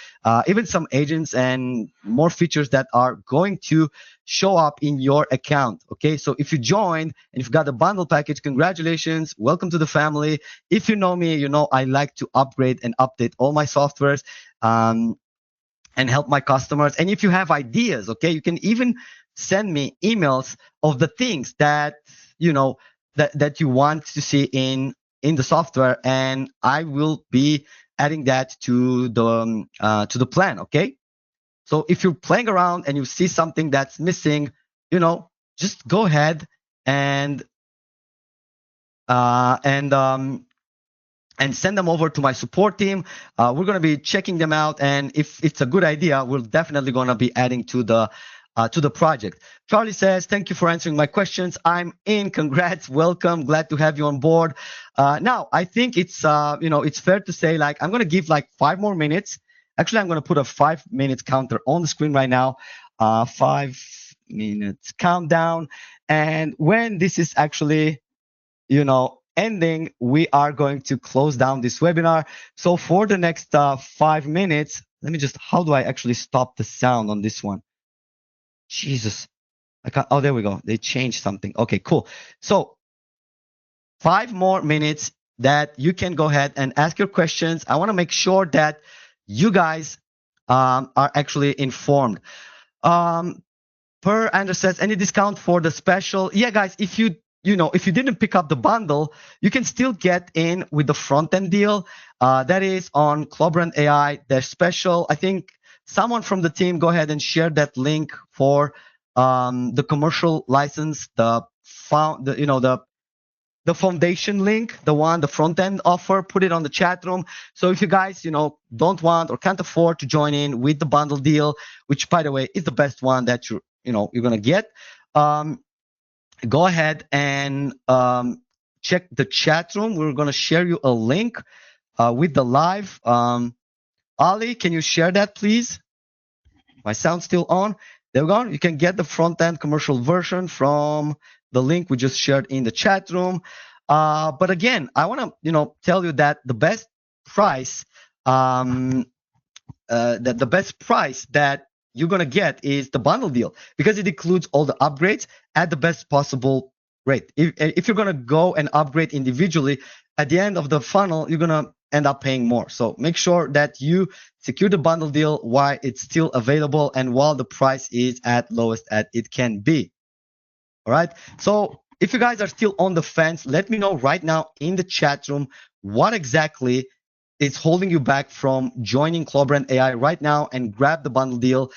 even some agents and more features that are going to show up in your account. Okay, so if you joined and you've got a bundle package, congratulations, welcome to the family. If you know me, I like to upgrade and update all my softwares and help my customers. And if you have ideas, okay, you can even send me emails of the things that that you want to see in the software, and I will be adding that to the plan. Okay, so if you're playing around and you see something that's missing, just go ahead and send them over to my support team. We're going to be checking them out, and if it's a good idea, we're definitely going to be adding to the project. Charlie says, thank you for answering my questions. I'm in. Congrats. Welcome. Glad to have you on board. Now, I think it's it's fair to say, like, I'm going to give like 5 more minutes. Actually, I'm going to put a 5 minutes counter on the screen right now. 5 minutes countdown. And when this is actually, ending, we are going to close down this webinar. So for the next 5 minutes, let me just, how do I actually stop the sound on this one? Jesus, I can't. Oh, there we go. They changed something. Okay, cool. So 5 more minutes that you can go ahead and ask your questions. I want to make sure that you guys are actually informed. Per Anders says, any discount for the special? Yeah, guys, if you if you didn't pick up the bundle, you can still get in with the front end deal. That is on ClawBrand AI. They're special. I think someone from the team go ahead and share that link for the commercial license, the foundation link, the front end offer, put it on the chat room. So if you guys, don't want or can't afford to join in with the bundle deal, which by the way is the best one that you're going to get, go ahead and check the chat room. We're going to share you a link with the live. Ali, can you share that, please? My sound's still on. There we go. You can get the front-end commercial version from the link we just shared in the chat room. But again, I want to tell you that the best price that you're going to get is the bundle deal, because it includes all the upgrades at the best possible rate. If you're going to go and upgrade individually, at the end of the funnel, you're going to end up paying more. So make sure that you secure the bundle deal while it's still available and while the price is at lowest that it can be. All right. So if you guys are still on the fence, let me know right now in the chat room what exactly is holding you back from joining ClawBrand AI right now and grab the bundle deal,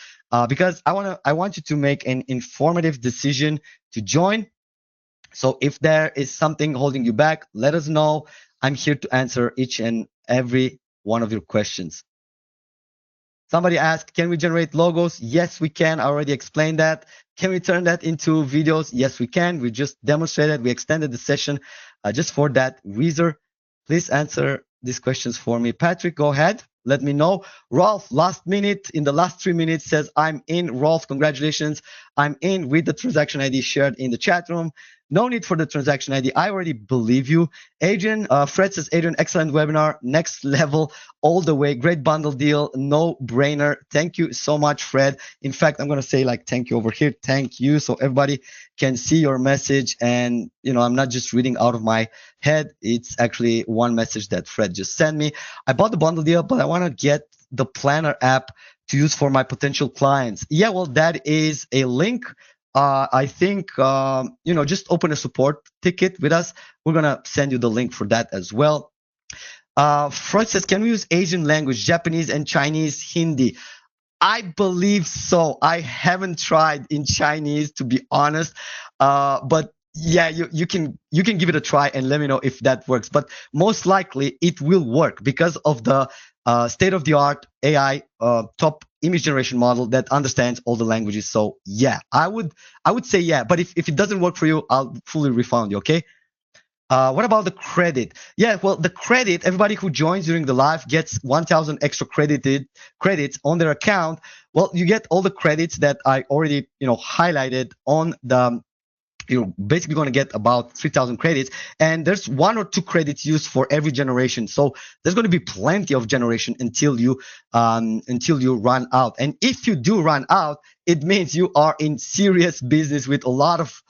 because I want you to make an informative decision to join. So if there is something holding you back, let us know. I'm here to answer each and every one of your questions. Somebody asked, can we generate logos? Yes, we can. I already explained that. Can we turn that into videos? Yes, we can. We just demonstrated. We extended the session just for that reason. Please answer these questions for me. Patrick, go ahead. Let me know. Rolf, last minute, in the last 3 minutes, says, I'm in. Rolf, congratulations. I'm in with the transaction ID shared in the chat room. No need for the transaction ID. I already believe you. Adrian, Fred says, Adrian, excellent webinar. Next level all the way. Great bundle deal. No brainer. Thank you so much, Fred. In fact, I'm going to say thank you over here. Thank you. So everybody can see your message. And, I'm not just reading out of my head. It's actually one message that Fred just sent me. I bought the bundle deal, but I want to get the planner app to use for my potential clients. Yeah, well, that is a link. I think, just open a support ticket with us. We're going to send you the link for that as well. Freud says, can we use Asian language, Japanese and Chinese, Hindi? I believe so. I haven't tried in Chinese, to be honest. But yeah, you can give it a try and let me know if that works. But most likely it will work because of the state-of-the-art AI top image generation model that understands all the languages. So yeah, I would say yeah. But if it doesn't work for you, I'll fully refund you. Okay. What about the credit? Yeah, well, the credit, everybody who joins during the live gets 1,000 extra credits on their account. Well, you get all the credits that I already, highlighted on the, you're basically going to get about 3,000 credits, and there's 1 or 2 credits used for every generation. So there's going to be plenty of generation until you run out. And if you do run out, it means you are in serious business with a lot of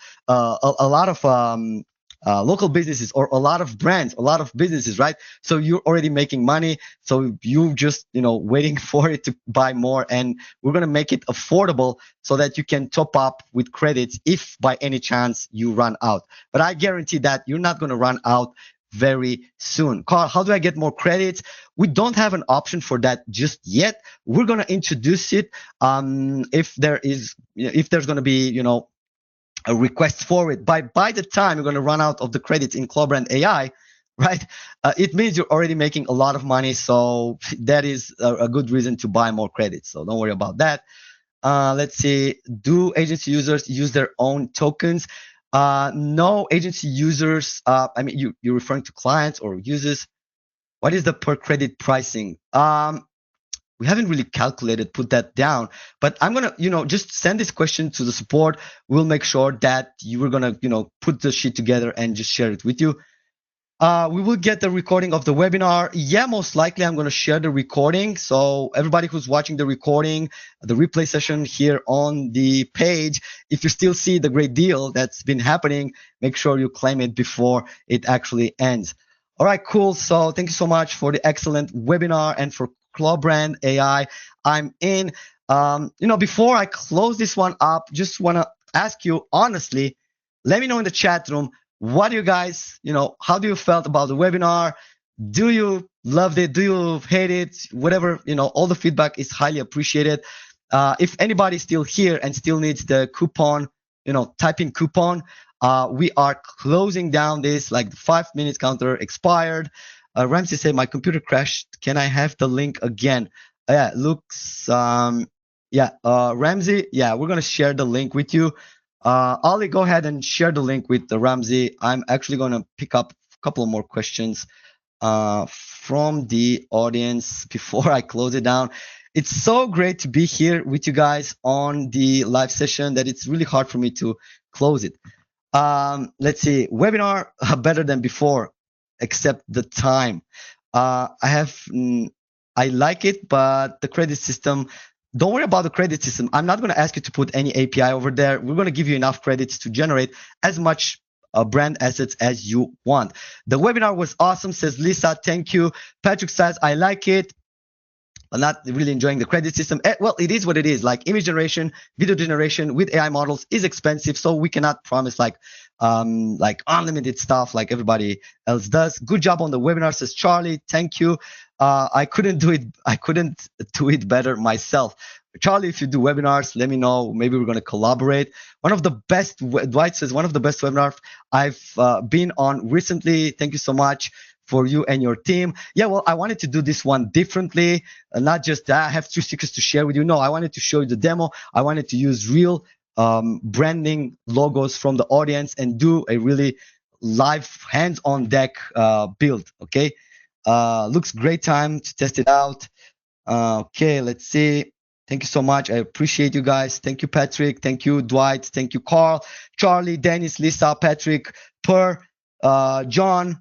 local businesses or a lot of brands, a lot of businesses, right? So you're already making money. So you just, waiting for it to buy more. And we're going to make it affordable so that you can top up with credits if by any chance you run out. But I guarantee that you're not going to run out very soon. Carl, how do I get more credits? We don't have an option for that just yet. We're going to introduce it if there's going to be, a request for it. By the time you're going to run out of the credits in ClawBrand AI, right? It means you're already making a lot of money. So that is a good reason to buy more credits. So don't worry about that. Let's see. Do agency users use their own tokens? No, agency users. You're referring to clients or users. What is the per credit pricing? We haven't really put that down, but I'm going to, just send this question to the support. We'll make sure that you are going to, put the sheet together and just share it with you. We will get the recording of the webinar. Yeah, most likely I'm going to share the recording. So everybody who's watching the recording, the replay session here on the page, if you still see the great deal that's been happening, make sure you claim it before it actually ends. All right, cool. So thank you so much for the excellent webinar and for ClawBrand AI. I'm in. Before I close this one up, just want to ask you honestly, let me know in the chat room, what do you guys, how do you felt about the webinar? Do you loved it? Do you hate it? Whatever, all the feedback is highly appreciated. If anybody's still here and still needs the coupon, type in coupon. We are closing down this, like the 5 minutes counter expired. Ramsey said, my computer crashed. Can I have the link again? Yeah, looks, Ramsey, yeah, we're going to share the link with you. Ali, go ahead and share the link with Ramsey. I'm actually going to pick up a couple of more questions from the audience before I close it down. It's so great to be here with you guys on the live session that it's really hard for me to close it. Let's see, webinar better than before, except the time. I like it, but the credit system, don't worry about the credit system. I'm not going to ask you to put any API over there. We're going to give you enough credits to generate as much brand assets as you want. The webinar was awesome, says Lisa. Thank you. Patrick says, I like it. I'm not really enjoying the credit system. Well, it is what it is. Like image generation, video generation with AI models is expensive, so we cannot promise like unlimited stuff like everybody else does. Good job on the webinar, says Charlie. Thank you. I couldn't do it better myself. Charlie, if you do webinars, let me know. Maybe we're going to collaborate. Dwight says, one of the best webinars I've been on recently. Thank you so much for you and your team. Yeah, well, I wanted to do this one differently, not just I have 2 secrets to share with you. No, I wanted to show you the demo. I wanted to use real branding logos from the audience and do a really live hands-on deck build. Okay, looks great. Time to test it out. Okay, let's see. Thank you so much. I appreciate you guys. Thank you, Patrick. Thank you, Dwight. Thank you, Carl, Charlie, Dennis, Lisa, Patrick, John.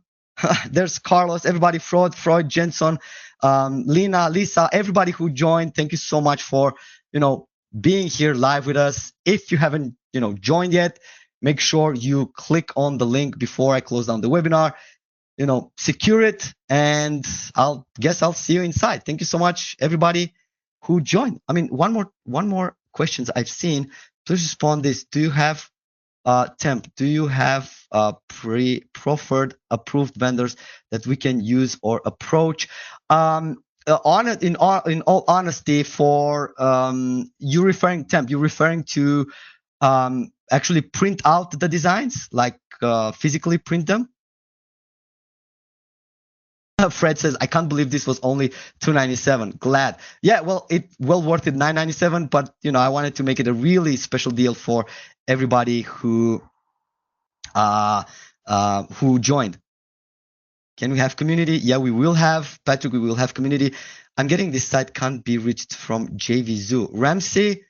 There's Carlos, everybody, Freud, Jensen, Lena, Lisa, everybody who joined. Thank you so much for, being here live with us. If you haven't, joined yet, make sure you click on the link before I close down the webinar, secure it, and I'll see you inside. Thank you so much, everybody who joined. I mean, one more questions I've seen. Please respond this. Do you have Temp, do you have preferred approved vendors that we can use or approach? In all honesty, for you referring to actually print out the designs, like physically print them? Fred says, I can't believe this was only $297. Glad. Yeah, well, worth it, $997, but I wanted to make it a really special deal for everybody who joined. Can we have community? Yeah, we will have. Patrick, we will have community. I'm getting this site can't be reached from JVZoo. Ramsey,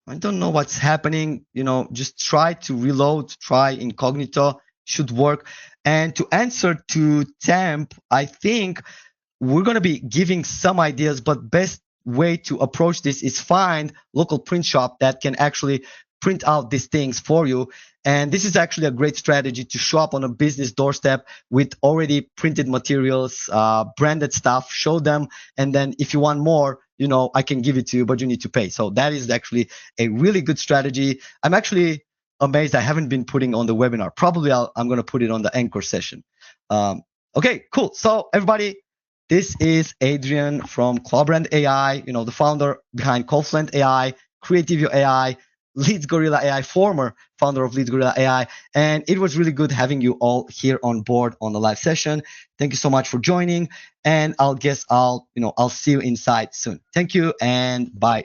I don't know what's happening. Just try to reload, try incognito, should work. And to answer to Temp, I think we're going to be giving some ideas, but best way to approach this is find local print shop that can actually print out these things for you. And this is actually a great strategy to show up on a business doorstep with already printed materials, branded stuff, show them. And then if you want more, I can give it to you, but you need to pay. So that is actually a really good strategy. I'm actually amazed I haven't been putting on the webinar. Probably I'm going to put it on the anchor session. Okay, cool. So everybody, this is Adrian from ClawBrand AI, the founder behind Confluent AI, Creativio AI, Leads Gorilla AI, former founder of Leads Gorilla AI. And it was really good having you all here on board on the live session. Thank you so much for joining. And I'll see you inside soon. Thank you and bye.